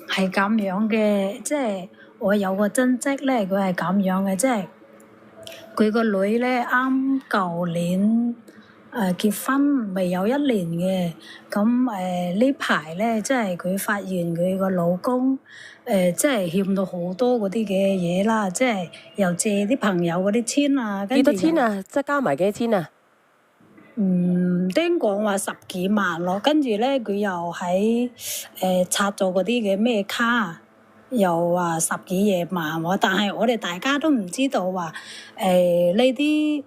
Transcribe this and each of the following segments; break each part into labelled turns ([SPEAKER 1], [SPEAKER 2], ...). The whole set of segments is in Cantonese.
[SPEAKER 1] 係咁樣嘅，即係我有個親戚咧，佢係咁樣嘅，即係佢個女咧啱舊年結婚，未有一年嘅，咁呢排咧，即係佢發現佢個老公即係欠到好多嗰啲嘅嘢啦，即係又借啲朋友嗰啲錢啊，
[SPEAKER 2] 幾多
[SPEAKER 1] 跟住又
[SPEAKER 2] 錢啊？即係加埋幾多錢啊？
[SPEAKER 1] 聽講話十幾萬咯，跟住咧佢又喺拆咗嗰啲嘅咩卡，又話十幾廿萬喎，但係我哋大家都唔知道話呢啲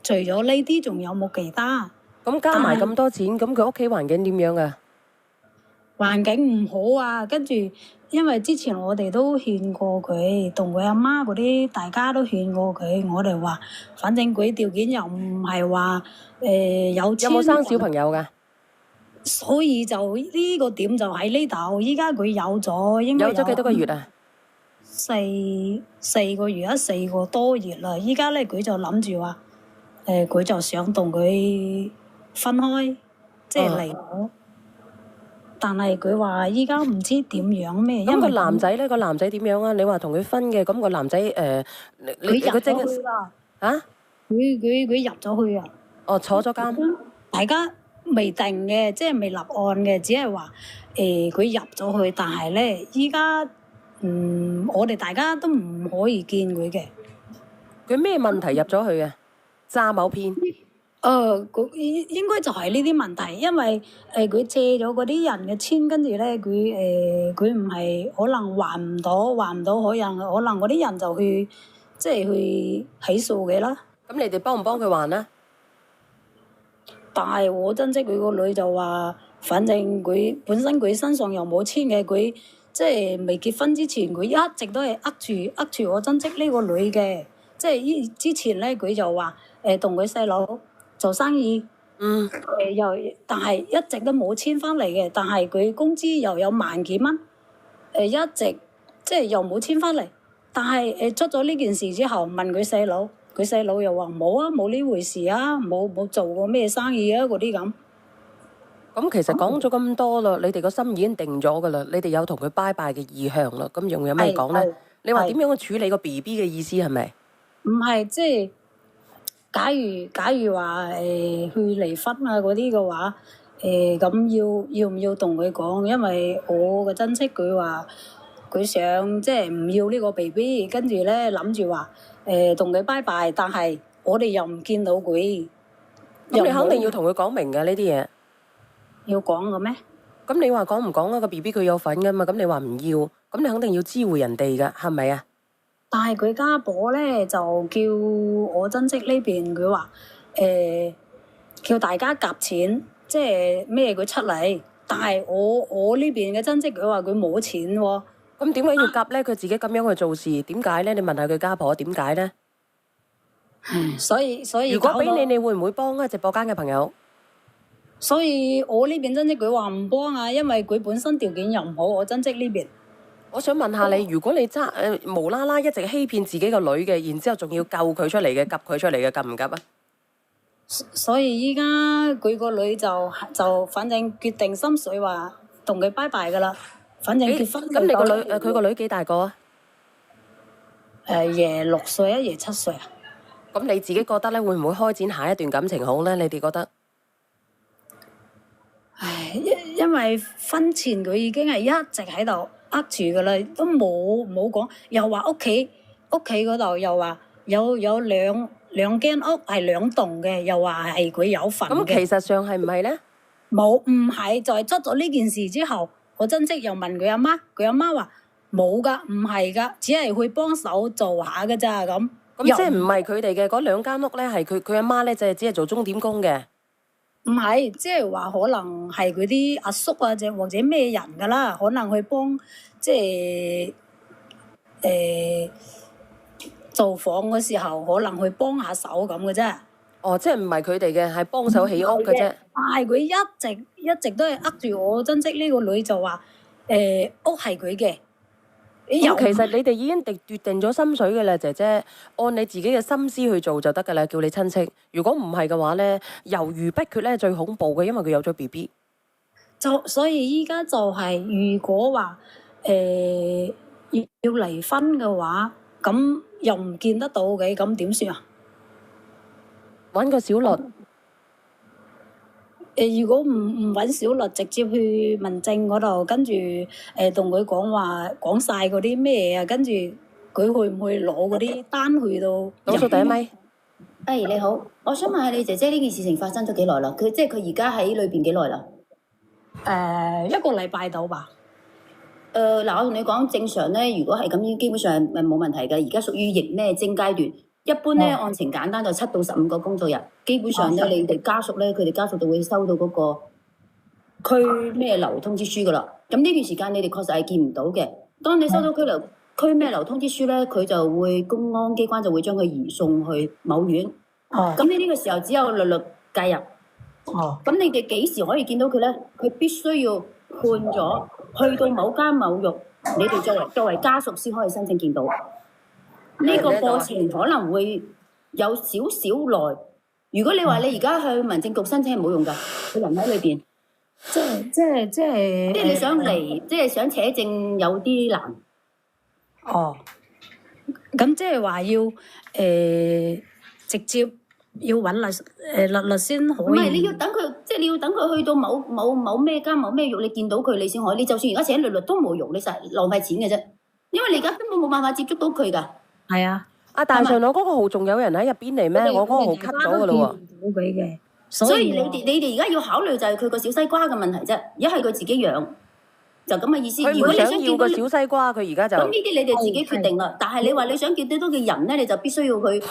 [SPEAKER 1] 除咗呢啲仲有冇其他？
[SPEAKER 2] 咁加埋
[SPEAKER 1] 但係
[SPEAKER 2] 咁多錢，咁佢屋企環境點樣啊？
[SPEAKER 1] 環境唔好啊，跟住因為之前我哋都勸過佢，同佢阿媽嗰啲大家都勸過佢，我哋話反正佢條件又唔係話有
[SPEAKER 2] 有
[SPEAKER 1] 錢，
[SPEAKER 2] 冇生小朋友㗎？
[SPEAKER 1] 所以就呢個點就喺呢度。依家佢有咗，應該
[SPEAKER 2] 有咗幾多個月啊？
[SPEAKER 1] 四個月啊，4個多月啦。依家咧佢就諗住話，佢就想同佢分開，即係離咗。但係佢話依家唔知點樣咩，
[SPEAKER 2] 咁個
[SPEAKER 1] 因為
[SPEAKER 2] 男仔咧，個男仔點樣啊？你話同佢分嘅，咁個男仔
[SPEAKER 1] 佢入
[SPEAKER 2] 正
[SPEAKER 1] 咗去啦，
[SPEAKER 2] 啊？
[SPEAKER 1] 佢入咗去啊。
[SPEAKER 2] 哦，坐咗監。
[SPEAKER 1] 大家未定嘅，即係未立案嘅，只係話佢入咗去，但係咧依家我哋大家都唔可以見佢嘅。
[SPEAKER 2] 佢咩問題入咗去啊？詐某騙。
[SPEAKER 1] 佢應該就係呢啲問題，因為佢借咗嗰啲人嘅錢，跟住咧佢唔係可能還唔到，可能嗰啲人就去即係去起訴嘅啦。
[SPEAKER 2] 咁你哋幫唔幫佢還啊？
[SPEAKER 1] 但係我親戚佢個女就話，反正佢本身佢身上又冇錢嘅，佢即係未結婚之前，佢一直都係呃住我親戚呢個女嘅。即係之前咧，佢就話同佢細佬做生意，但係一直都冇錢翻嚟嘅。但係佢工資又有萬幾蚊，一直即係又冇錢翻嚟。但係出咗呢件事之後，問佢細佬。佢細佬又話冇啊，冇呢回事啊，冇做過咩生意啊嗰啲咁。
[SPEAKER 2] 咁其實講咗咁多啦，你哋個心已經定咗噶啦，你哋有同佢拜拜嘅意向啦，咁仲有咩講咧？你話點樣去處理個 BB 嘅意思係咪？
[SPEAKER 1] 唔係，即係假如話去離婚啊嗰啲嘅話，咁要唔要同佢講？因為我個親戚佢話佢想即係唔要呢個 BB，跟住咧諗住話同佢拜拜，但係我哋又唔見到佢。
[SPEAKER 2] 咁你肯定要同佢講明嘅呢啲嘢。
[SPEAKER 1] 要講嘅咩？
[SPEAKER 2] 咁你話講唔講啊？個 BB 佢有份噶嘛？咁你話唔要，咁你肯定要知會人哋噶，係咪啊？
[SPEAKER 1] 但係佢家婆咧就叫我親戚呢邊，佢話叫大家夾錢，即係孭佢出嚟。但係我呢邊嘅親戚佢話佢冇錢喎。
[SPEAKER 2] 咁點解要夾咧？佢自己咁樣去做事，點解咧？你問下佢家婆點解咧？
[SPEAKER 1] 所以
[SPEAKER 2] 如果俾你會唔會幫啊？直播間嘅朋友。
[SPEAKER 1] 所以我呢邊親戚佢話唔幫啊，因為佢本身條件又唔好。我親戚呢邊，
[SPEAKER 2] 我想問下你，如果你無啦啦一直欺騙自己個女嘅，然之後仲要救佢出嚟嘅，夾佢出嚟嘅，夾唔夾啊？
[SPEAKER 1] 所以依家佢個女就反正決定心水話同佢拜拜噶啦。反正結婚。
[SPEAKER 2] 咁你個女佢個女幾大個啊？
[SPEAKER 1] 爺6歲啊，爺7歲啊。
[SPEAKER 2] 咁你自己覺得咧，會唔會開展下一段感情好咧？你哋覺得？
[SPEAKER 1] 唉，因為婚前佢已經係一直喺度呃住噶啦，都冇講，又話屋企嗰度又話有兩間屋係2棟嘅，又話係佢有份嘅。
[SPEAKER 2] 咁其實上係唔係咧？
[SPEAKER 1] 冇，唔係，就係出咗呢件事之後，我親戚又問佢阿媽，佢阿媽話冇噶，唔係噶，只係去幫手做下噶咋咁。
[SPEAKER 2] 咁即係唔係佢哋嘅嗰2間屋咧？係佢阿媽咧，就係只係做鐘點工嘅。
[SPEAKER 1] 唔係，即係話可能係佢啲阿叔啊，或者咩人噶啦，可能去幫即係做房嗰時候，可能去幫下手咁嘅啫。
[SPEAKER 2] 哦，即係唔係佢哋嘅，係幫手起屋嘅啫。
[SPEAKER 1] 但係佢一直都係呃住我親戚呢個女，就話屋係佢嘅。
[SPEAKER 2] 咁其實你哋已經決定咗心水嘅啦，姐姐，按你自己嘅心思去做就得噶啦。叫你親戚，如果唔係嘅話咧，猶豫不決咧最恐怖嘅，因為佢有咗 BB。
[SPEAKER 1] 所以依家就係、如果話要離婚嘅話，咁又唔見得到嘅，咁點算啊？
[SPEAKER 2] 揾個小律。
[SPEAKER 1] 如果唔揾小律，直接去民政嗰度，跟住同佢講晒嗰啲咩啊，跟住佢會唔會攞嗰啲單去到？
[SPEAKER 2] 倒數第一咪。
[SPEAKER 3] 你好，我想問下你姐姐呢件事情發生咗幾耐啦？佢而家喺裏邊幾耐啦？
[SPEAKER 1] 一個禮拜到吧。
[SPEAKER 3] 嗱，我同你講，正常咧，如果係咁，基本上係冇問題嘅。而家屬於疫咩徵階段，一般咧案情簡單就7到15個工作日，基本上咧你哋家屬咧，佢哋家屬就會收到嗰個拘咩留通知書噶啦。咁呢段時間你哋確實係見唔到嘅。當你收到拘咩留通知書咧，佢就會公安機關就會將佢移送去某院。咁你呢個時候只有律律介入。咁你哋幾時可以見到佢咧？佢必須要判咗去到某間某獄，你哋作為家屬先可以申請見到。呢個過程可能會有少少耐。如果你話你而家去民政局申請係冇用㗎，佢人喺裏邊。
[SPEAKER 1] 即係
[SPEAKER 3] 你想嚟，即係想扯證有啲難。
[SPEAKER 1] 咁即係話要直接要揾律先可以。
[SPEAKER 3] 唔係，你要等佢，即係你要等佢去到某咩間某咩獄，你見到佢你先可以。你就算而家請律都冇用，你實浪費錢嘅啫。因為你而家根本冇辦法接觸到佢㗎。
[SPEAKER 1] 係啊。
[SPEAKER 2] 大上我嗰個號仲有人喺入邊嚟咩？我嗰個號 cut 咗㗎啦喎。
[SPEAKER 3] 所以你哋而家要考慮就係佢個小西瓜嘅問題啫。一係佢自己養，就咁嘅意思。
[SPEAKER 2] 佢唔想要個小西瓜，佢而家就咁
[SPEAKER 3] 呢啲你哋自己決定啦。但係你話你想見得到嘅人咧，你就必須要去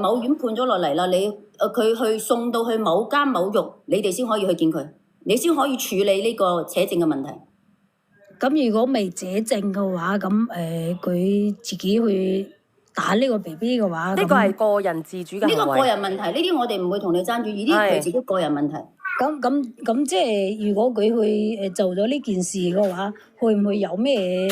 [SPEAKER 3] 某院判咗落嚟啦。佢去送到去某間某獄，你哋先可以去見佢，你先可以處理呢個扯證嘅問題。
[SPEAKER 1] 咁如果未扯證嘅話，咁佢自己去打呢個 BB 嘅話，
[SPEAKER 2] 呢個係個人自主嘅行為。
[SPEAKER 3] 呢個個人問題，呢啲我哋唔會同你爭主意，呢啲係自己個人問題。
[SPEAKER 1] 咁即係如果佢去做咗呢件事嘅話，會唔會有咩？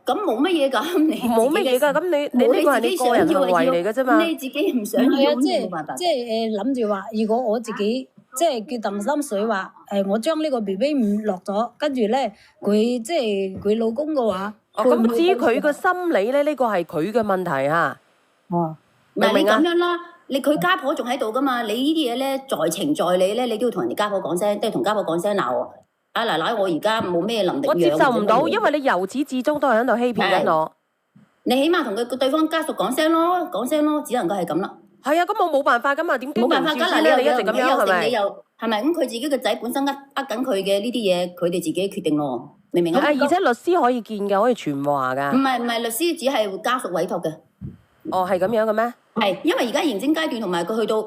[SPEAKER 3] 咁冇乜嘢㗎，你
[SPEAKER 2] 冇乜嘢㗎。咁你呢個係你個人行為嚟嘅啫嘛。
[SPEAKER 3] 你自己唔想要，冇辦法。
[SPEAKER 1] 即係諗住話，如果我自己即係決定心水話，我將呢個 BB 唔落咗，跟住咧佢即係佢老公嘅話。
[SPEAKER 2] 咁至於佢個心理咧，呢個係佢嘅問題嚇。
[SPEAKER 3] 明唔明啊？咁樣啦，佢家婆仲喺度噶嘛？你呢啲嘢咧，在情在理咧，你都要同人哋家婆講聲，即係同家婆講聲嗱我，阿奶奶我而家冇咩能力養。我
[SPEAKER 2] 接受唔到，因為你由始至終都係喺度欺騙緊我。
[SPEAKER 3] 你起碼同對方家屬講聲咯，只能夠係咁啦。
[SPEAKER 2] 係啊，咁我冇辦法噶嘛，點
[SPEAKER 3] 冇辦法㗎啦，
[SPEAKER 2] 你一直咁樣係咪？
[SPEAKER 3] 你又係咪？咁佢自己個仔本身呃緊佢嘅呢啲嘢，佢哋自己決定咯。明唔明啊？
[SPEAKER 2] 而且律師可以見㗎，可以傳話㗎。
[SPEAKER 3] 唔係，律師只係家屬委託嘅。
[SPEAKER 2] 係咁樣嘅咩？
[SPEAKER 3] 係，因為而家刑偵階段同埋佢去到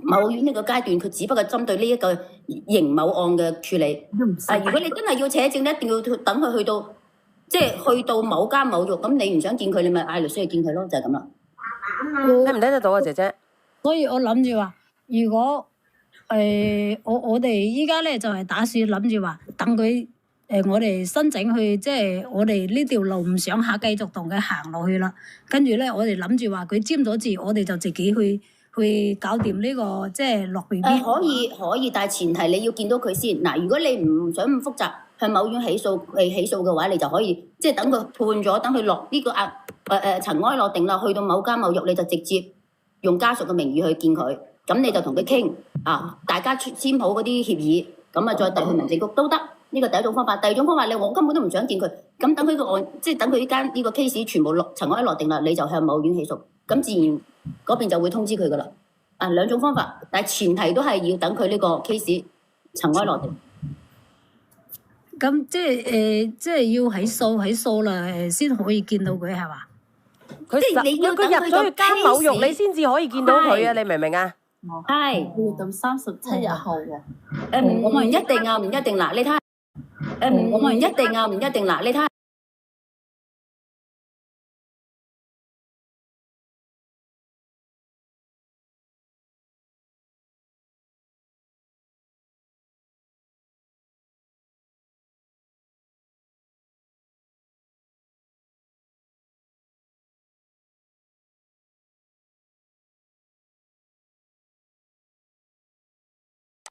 [SPEAKER 3] 某院呢個階段，佢只不過針對呢一個刑某案嘅處理。如果你真係要扯證，一定要等佢去到某間某獄，咁你唔想見佢，你咪嗌律師去見佢咯，就係咁啦。
[SPEAKER 2] 聽唔聽得到啊，姐姐？
[SPEAKER 1] 所以我諗住話，如果我哋依家咧就係打算諗住話等佢。我哋申請去，即係我哋呢條路唔想下繼續同佢行落去啦。跟住咧，我哋諗住話佢簽咗字，我哋就自己去搞掂呢個即係落 BB。
[SPEAKER 3] 可以，但係前提你要見到佢先。嗱，如果你唔想咁複雜，向某院起訴嘅話，你就可以即係等佢判咗，等佢落呢個塵埃落定啦，去到某間某獄，你就直接用家屬嘅名義去見佢。咁你就同佢傾大家簽好嗰啲協議，咁啊再遞去民政局都得。呢個第一種方法，第二種方法我根本都唔想見佢，咁等佢個案，即係等佢呢個 case 全部塵埃落定啦，你就向某院起訴，咁自然嗰邊就會通知佢噶啦。兩種方法，但係前提都係要等佢呢個 case 塵埃落定。
[SPEAKER 1] 咁即係要起訴啦，先可以見到佢係嘛？
[SPEAKER 2] 佢入咗去間某獄，你先至可以見到佢啊！你明唔明啊？
[SPEAKER 3] 係
[SPEAKER 4] 要等37日後喎。
[SPEAKER 3] 唔一定啊，唔一定嗱，你睇下。唔一定啊，唔一定嗱，你睇下。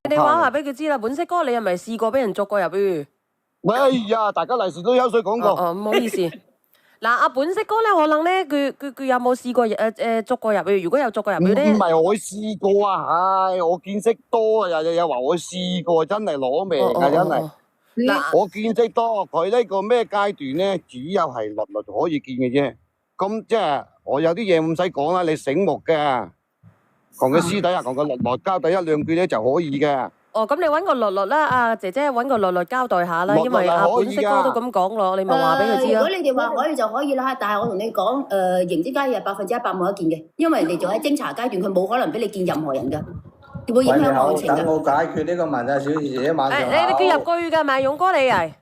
[SPEAKER 2] 你話俾佢知啦，本色哥，你係咪試過俾人捉過入去？
[SPEAKER 5] 哎呀，大家利是都有水講過。
[SPEAKER 2] 唔好意思。嗱，阿本色哥咧，可能咧，佢有冇試過捉過入去？如果有捉過入去咧，
[SPEAKER 5] 唔係我試過啊！唉，我見識多啊，又話我試過，真係攞命啊，真係。嗱，我見識多，佢呢個咩階段咧，只有係律可以見嘅啫。咁即係我有啲嘢唔使講啦，你醒目嘅，同佢私底下同佢律交代一兩句咧就可以嘅。
[SPEAKER 2] 咁你揾個律啦，阿姐姐揾個律交代下啦，因為阿本色哥都咁講咯，你咪話俾佢知咯。
[SPEAKER 3] 如果你哋話可以就可以啦，但係我同你講，刑偵家係100%冇得見嘅，因為人哋仲喺偵查階段，佢冇可能俾你見任何人㗎，會影響案情㗎。
[SPEAKER 6] 等我解決呢個問題，小姐姐晚上好。
[SPEAKER 2] 你叫入句㗎咪，勇哥你係？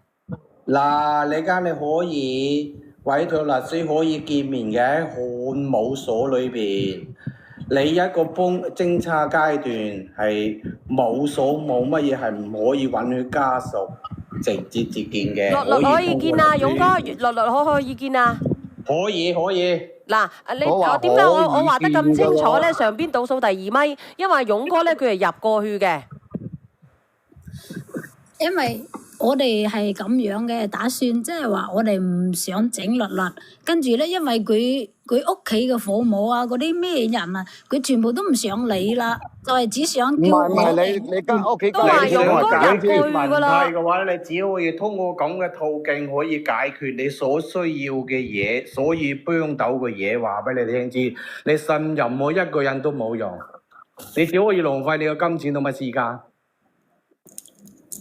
[SPEAKER 6] 嗱，你家你可以委託律師可以見面嘅，喺看守所裏邊。你一個偵查階段係冇所冇乜嘢係唔可以允許家屬直接接見嘅。
[SPEAKER 2] 律可以見啊，勇哥，律可唔可以見啊？
[SPEAKER 6] 可以。
[SPEAKER 2] 嗱，我點解我話得咁清楚咧？上邊倒數第2米，因為勇哥咧佢係入過去嘅。
[SPEAKER 1] 因為我哋係咁樣嘅打算，即係話我哋唔想整律，跟住咧，因為佢屋企嘅父母啊，嗰啲咩人啊，佢全部都唔想理啦，就係只想叫我哋。
[SPEAKER 5] 你間屋企
[SPEAKER 2] 都話勇哥入去㗎啦。
[SPEAKER 6] 問題嘅話，你只可以通過咁嘅途徑可以解決你所需要嘅嘢，所以幫到嘅嘢話俾你聽知。你信任我一個人都冇用，你只可以浪費你嘅金錢同埋時間。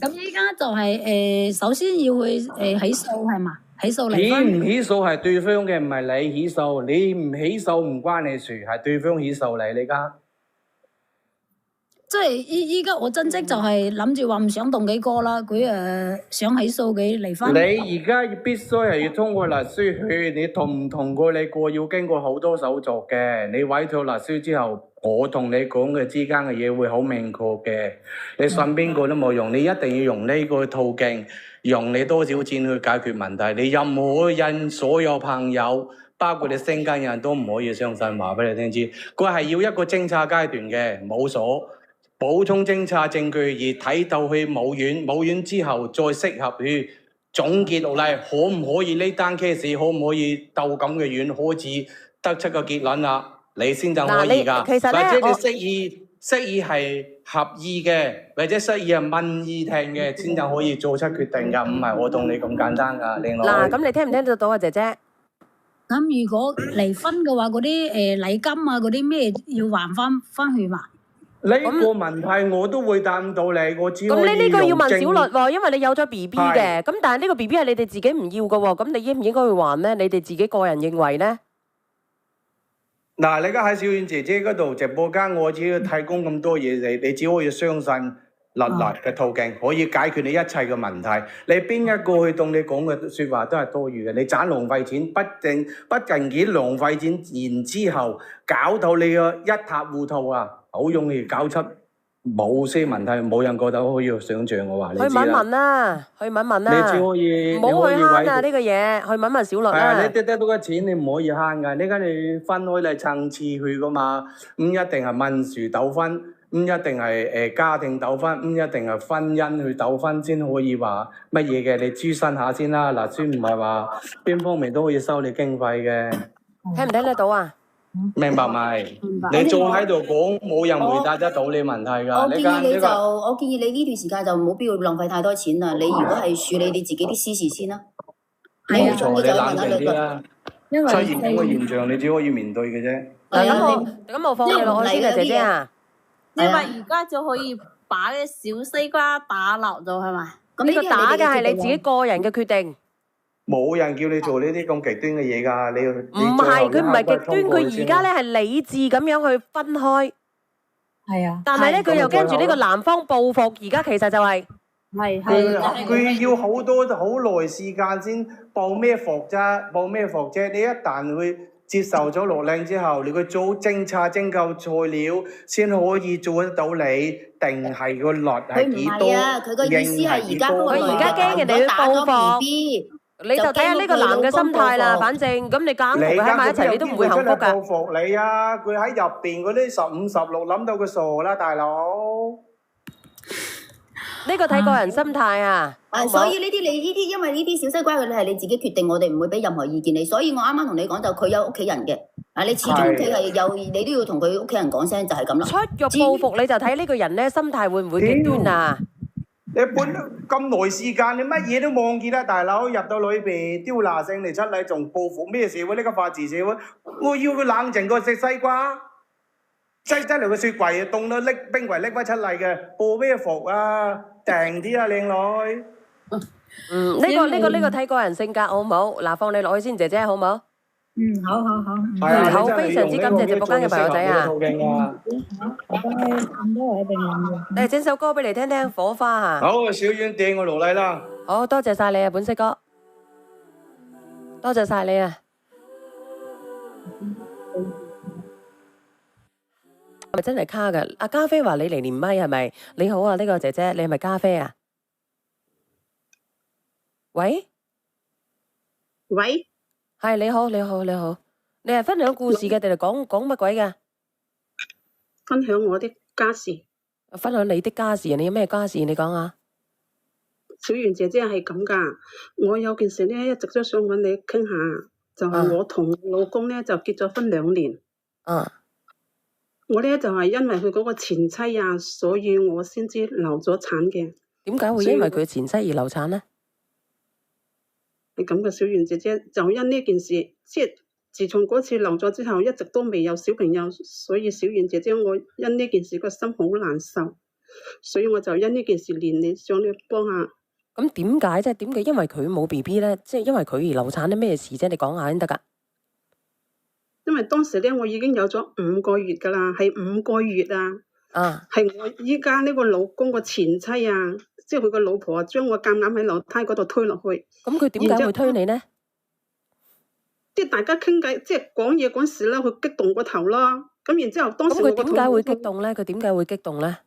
[SPEAKER 1] 咁依家就係首先要去起訴係嘛？起訴離
[SPEAKER 6] 起
[SPEAKER 1] 婚。
[SPEAKER 6] 唔起訴係對方嘅，唔係你起訴。你唔起訴唔關你事，係對方起訴你。你家
[SPEAKER 1] 即係依家我真職就係諗住話唔想動幾個啦，佢想起訴佢離婚。
[SPEAKER 6] 你而家必須係要通過律師去，你同唔同過你過要經過好多手續嘅。你委託律師之後，我同你講嘅之間嘅嘢會好明確嘅。你信邊個都冇用，你一定要用呢個途徑，用你多少錢去解決問題。你任何人、所有朋友，包括你身家人都唔可以相信，話俾你聽知。佢係要一個偵查階段嘅，冇鎖。補充偵查證據而睇到去冇院之後再適合去總結落嚟，可唔可以呢單 case 可唔可以到咁嘅院開始得出個結論啦？你先就可以㗎，
[SPEAKER 2] 其實呢
[SPEAKER 6] 或者你釋義係合意嘅，或者釋義係問意聽嘅，先就可以做出決定㗎，唔係我同你咁簡單㗎，靚女。
[SPEAKER 2] 嗱，咁你聽唔聽得到啊，姐姐？
[SPEAKER 1] 咁如果離婚嘅話，嗰啲禮金啊，嗰啲咩要還翻去嘛？
[SPEAKER 6] 呢個問題我都會答唔到你，我只可以
[SPEAKER 2] 咁你呢個要問小律
[SPEAKER 6] 用
[SPEAKER 2] 喎，因為你有咗 BB 嘅，咁但係呢個 BB 係你哋自己唔要嘅喎，咁你應唔應該去還咧？你哋自己個人認為咧？
[SPEAKER 6] 嗱，你而家喺小燕姐姐嗰度直播間，我只要提供咁多嘢你只可以相信律嘅途徑可以解決你一切嘅問題。你邊一個去同你講嘅説話都係多餘嘅，你盞浪費錢，不僅止浪費錢，然之後搞到你個一塌糊塗啊！好容易搞出冇些問題，冇人覺得可以想像嘅話，你知啦。
[SPEAKER 2] 去問問啦，去問問啦。
[SPEAKER 6] 你只可以
[SPEAKER 2] 唔好去慳啊！呢個嘢，去問問小律啦。
[SPEAKER 6] 係啊，你得到嘅錢你唔可以慳㗎，你梗係分開嚟層次去噶嘛，唔一定係民事糾紛，唔一定係家庭糾紛，唔一定係婚姻去糾紛先可以話乜嘢嘅，你諮詢下先啦。嗱，先唔係話邊方面都可以收你經費嘅。
[SPEAKER 2] 聽唔聽得到啊？
[SPEAKER 6] 明白咪？你坐喺度講，冇人回答得到你問題㗎。
[SPEAKER 3] 我建議你呢段時間就冇必要浪費太多錢啦。你如果係處理你自己啲私事先啦。
[SPEAKER 6] 冇錯，你冷靜啲啦。
[SPEAKER 1] 因為
[SPEAKER 6] 出現咁嘅現象，你只可以面對嘅啫。
[SPEAKER 2] 咁我放你落去先啊，姐姐啊。
[SPEAKER 4] 你話而家就可以把啲小西瓜打落咗係嘛？
[SPEAKER 2] 呢個打嘅係你自己個人嘅決定。
[SPEAKER 6] 冇人叫你做呢啲咁極端嘅嘢㗎，
[SPEAKER 2] 唔係，佢唔係極端，佢而家咧係理智咁樣去分開。
[SPEAKER 1] 係啊。
[SPEAKER 2] 但係咧，佢又驚住呢個男方報復，而家其實就係
[SPEAKER 6] 佢要好耐時間先報咩復啫？你一旦會接受咗落令之後，你去做偵查偵究材料，先可以做得到你定係個率係幾多？
[SPEAKER 3] 佢個意思係而家
[SPEAKER 2] 佢而家驚人哋去報復。你就睇下呢個男嘅心態啦，反正咁你夾硬同佢喺埋一齊，你都唔會幸福㗎。
[SPEAKER 6] 報復你啊！佢喺入邊嗰啲15、16諗到佢傻啦，大佬。
[SPEAKER 2] 呢個睇個人心態啊。
[SPEAKER 3] 所以呢啲因為呢啲小西瓜嘅你係你自己決定，我哋唔會俾任何意見你。所以我啱啱同你講就佢有屋企人嘅，你始終屋企係有，你都要同佢屋企人講聲就係咁啦。
[SPEAKER 2] 出獄報復你就睇呢個人咧心態會唔會極端啊？
[SPEAKER 6] 你本咁耐時間，你乜嘢都望見啦，大佬入到裏邊丟拿勝利出嚟，仲報復咩社會？呢個法治社會，我要佢冷靜過食西瓜，擠嚟個雪櫃凍到拎冰櫃拎翻出嚟嘅，報咩復啊？定啲啊，靚女。
[SPEAKER 2] 呢個睇個人性格好唔好？嗱，放你落去先，姐姐好唔好？
[SPEAKER 1] 好。
[SPEAKER 2] 好，非常之感謝直播間嘅朋友仔啊！誒，整首歌俾你聽聽，火花啊！
[SPEAKER 6] 好，小遠掟我落嚟啦！
[SPEAKER 2] 好多謝晒你啊，本色哥，多謝晒你啊！係咪真係卡㗎？阿嘉菲話你嚟連麥係咪？你好啊，呢個姐姐，你係咪嘉菲啊？喂，係你好，你係分享故事嘅定係講乜鬼嘅？
[SPEAKER 7] 分享我的家事。
[SPEAKER 2] 分享你的家事，你有咩家事？你講下。
[SPEAKER 7] 小圓姐姐係咁噶，我有件事咧，一直都想揾你傾下，就係我同老公咧就結咗婚2年。我咧就係因為佢嗰個前妻啊，所以我先至流咗產嘅。
[SPEAKER 2] 點解會因為佢前妻而流產呢？
[SPEAKER 7] 係咁嘅，小圓姐姐就因呢件事，即係自從嗰次流咗之後，一直都未有小朋友，所以小圓姐姐我因呢件事個心好難受，所以我就因呢件事連你想你幫下。
[SPEAKER 2] 咁點解啫？點解因為佢冇 BB 咧？即係因為佢而流產啲咩事啫？你講下先得噶。
[SPEAKER 7] 因為當時咧我已經有咗5個月噶啦，係5個月啊，係我依家呢個老公個前妻啊。即係佢個老婆啊，將我夾硬喺樓梯嗰度推落去。
[SPEAKER 2] 咁佢點解會推你呢？
[SPEAKER 7] 即係大家傾偈，即係講嘢嗰時咧，佢激動個頭啦。咁然之後，當時
[SPEAKER 2] 佢點解會激動咧？佢點解會激動咧？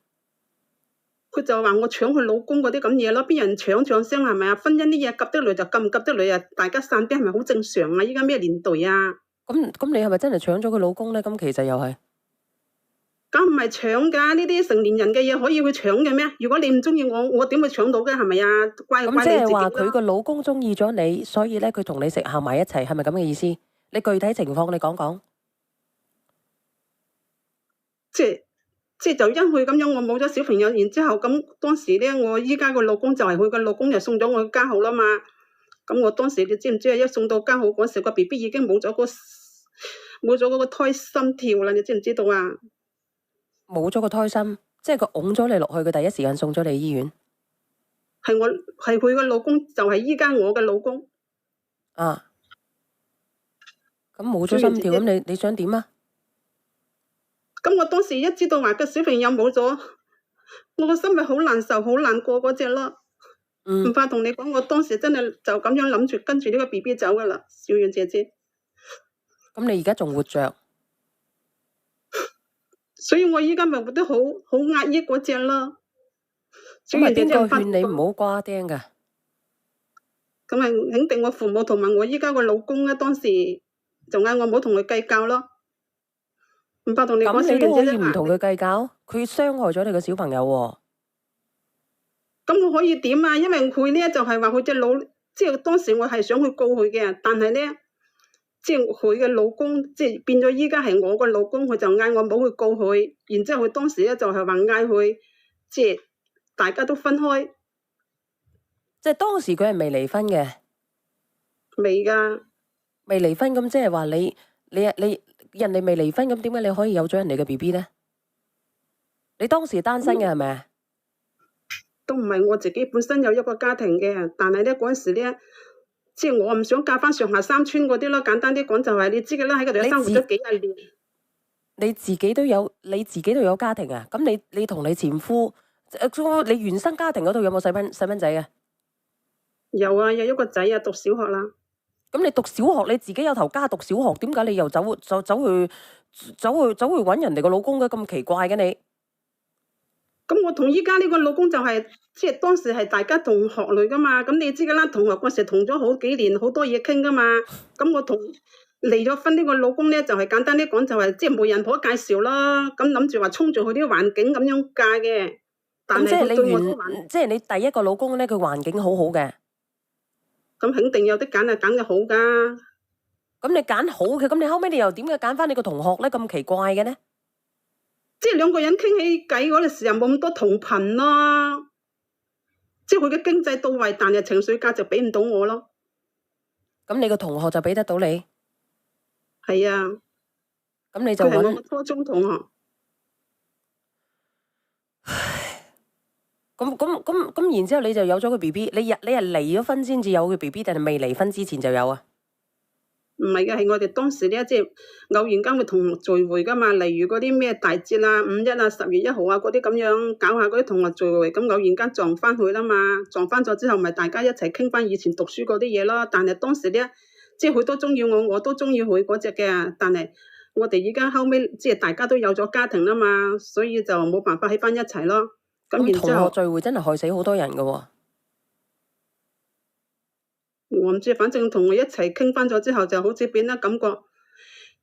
[SPEAKER 7] 佢就話我搶佢老公嗰啲咁嘢咯，邊人搶聲係咪啊？婚姻啲嘢夾得嚟就夾唔夾得嚟啊？大家散啲係咪好正常啊？依家咩年代啊？
[SPEAKER 2] 咁你係咪真係搶咗佢老公咧？咁其實又係。
[SPEAKER 7] 梗唔係搶噶，呢啲成年人嘅嘢可以去搶嘅咩？如果你唔中意我點會搶到嘅？係咪啊？怪你自己啦。咁即係話佢個老公中意咗你，所以咧佢同你食行埋一齊，係咪咁嘅意思？你具體情況你講講。即係就因佢咁樣，我冇咗小朋友，然之後咁當時咧，我依家個老公就係佢個老公就送咗我去家號啦嘛。咁我當時你知唔知啊？一送到家號嗰時，個 BB 已經冇咗嗰個胎心跳啦，你知唔知道啊？
[SPEAKER 2] 冇咗個胎心，即係佢拱咗你落去，佢第一時間送咗你醫院。
[SPEAKER 7] 係佢個老公，就係依家我嘅老公。
[SPEAKER 2] 咁冇咗心跳，咁你想點啊？
[SPEAKER 7] 咁我當時一知道話個小朋友冇咗，我個心咪好難受、好難過嗰隻咯。唔怕同你講，我當時真係就咁樣諗住跟住呢個 BB 走噶啦，小圓姐姐。
[SPEAKER 2] 咁你而家仲活着？
[SPEAKER 7] 所以我依家咪活得好壓抑嗰隻咯。
[SPEAKER 2] 咁係邊個勸你唔好瓜釘噶？
[SPEAKER 7] 咁係肯定我父母同埋我依家個老公咧，當時就嗌我唔好同佢計較咯。唔怕同你講，
[SPEAKER 2] 咁你都可以唔同佢計較，佢傷害咗你個小朋友喎。
[SPEAKER 7] 咁我可以點啊？因為佢咧就係話佢隻老，即係當時我係想去告佢嘅，但係咧。即係佢嘅老公，即係變咗依家係我個老公，佢就嗌我唔好去告佢，然之後佢當時咧就係話嗌佢，即係大家都分開。
[SPEAKER 2] 即係當時佢係未離婚嘅，
[SPEAKER 7] 未㗎，
[SPEAKER 2] 未離婚，咁即係話你人哋未離婚，咁點解你可以有咗人哋嘅 BB 咧？你當時單身嘅係咪啊？
[SPEAKER 7] 都唔係，我自己本身有一個家庭嘅，但係咧嗰陣時咧。即係我唔想嫁翻上下三村嗰啲咯，簡單啲講就係你知嘅啦，喺嗰度生活咗幾廿年。你自己都有家庭啊？咁你同你前夫，你原生家庭嗰度有冇細蚊仔啊？有啊，有一個仔啊，讀小學啦。咁你讀小學，你自己有頭家讀小學，點解你又走去揾人哋個老公嘅？咁奇怪嘅你？咁我同依家呢個老公就係、即係當時係大家同學嚟噶嘛，咁你知噶啦，同學嗰時同咗好幾年，好多嘢傾噶嘛。咁我同離咗婚呢個老公咧，就係、簡單啲講就係即係媒人婆介紹啦。咁諗住話衝住佢啲環境咁樣嫁嘅。但係佢對我都還，
[SPEAKER 2] 即係你第一個老公咧，佢環境好好嘅。
[SPEAKER 7] 咁肯定有得揀啊，揀得好噶。
[SPEAKER 2] 咁你揀好嘅，咁你後尾你又點解揀翻你個同學咧？咁奇怪嘅呢？
[SPEAKER 7] 即係兩個人傾起偈嗰陣時候冇咁多同頻咯，即係佢嘅經濟到位，但係情緒價值俾唔到我咯。
[SPEAKER 2] 咁你個同學就俾得到你？
[SPEAKER 7] 係啊。
[SPEAKER 2] 咁你就
[SPEAKER 7] 佢係我個初中同學。
[SPEAKER 2] 咁，然之後你就有咗個 BB， 你係離咗婚先至有個 BB， 定係未離婚之前就有啊？
[SPEAKER 7] 唔係嘅，係我哋當時咧，即係偶然間會同學聚會噶嘛，例如嗰啲咩大節啊、5·1啊、10月1號啊嗰啲咁樣搞下嗰啲同學聚會，咁偶然間撞翻去啦嘛，撞翻咗之後，咪大家一齊傾翻以前讀書嗰啲嘢咯。但係當時咧，即係佢都中意我，我都中意佢嗰隻嘅，但係我哋而家後尾即係大家都有咗家庭啦嘛，所以就冇辦法喺翻一齊咯。咁然之後，
[SPEAKER 2] 同學聚會真係害死好多人噶喎。
[SPEAKER 7] 我唔知，反正同我一齊傾翻咗之後，就好似變得感覺，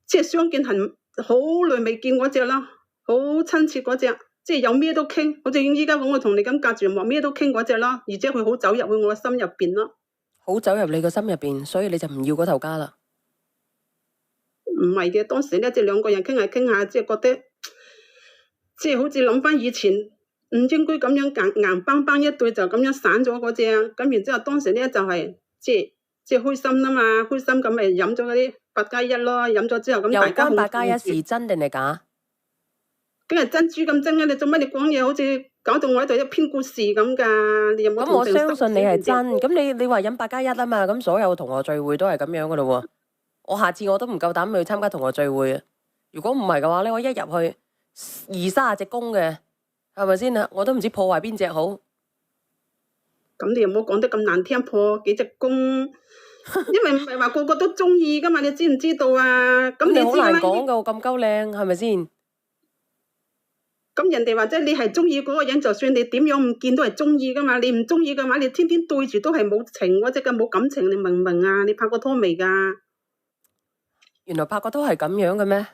[SPEAKER 7] 即係相見恨，好耐未見嗰隻啦，好親切嗰隻，即係有咩都傾，好似依家我同你咁隔住幕咩都傾嗰隻啦，而且佢好走入去我嘅心入邊咯。
[SPEAKER 2] 好走入你個心入邊，所以你就唔要嗰頭家啦。
[SPEAKER 7] 唔係嘅，當時咧即係兩個人傾下傾下，即係覺得，即係好似諗翻以前。唔應該咁樣硬邦邦一對就咁樣散咗嗰隻，咁然之後當時咧就係即係開心啦嘛，開心咁咪飲咗嗰啲8+1咯，飲咗之後咁大家
[SPEAKER 2] 又關8+1事真定係假？
[SPEAKER 7] 梗係珍珠咁真啊！你做乜你講嘢好似搞到我喺度一篇故事咁㗎？你有冇？
[SPEAKER 2] 咁我相信你係真。咁你話飲8+1啊嘛？咁所有同學聚會都係咁樣噶咯喎。我下次我都唔夠膽去參加同學聚會啊！如果唔係嘅話咧，我一入去20-30隻公嘅。係咪先啊？我都唔知破壞邊隻好。
[SPEAKER 7] 咁你又冇講得咁難聽，破幾隻公，因為唔係話個個都中意噶嘛，你知唔知道啊？咁
[SPEAKER 2] 你好難講噶，咁鳩靚係咪先？
[SPEAKER 7] 咁人哋或者你係中意嗰個人，就算你點樣唔見都係中意噶嘛。你唔中意嘅話，你天天對住都係冇情嗰隻嘅，冇感情，你明唔明啊？你拍過拖未噶？
[SPEAKER 2] 原來拍過拖係咁樣嘅咩？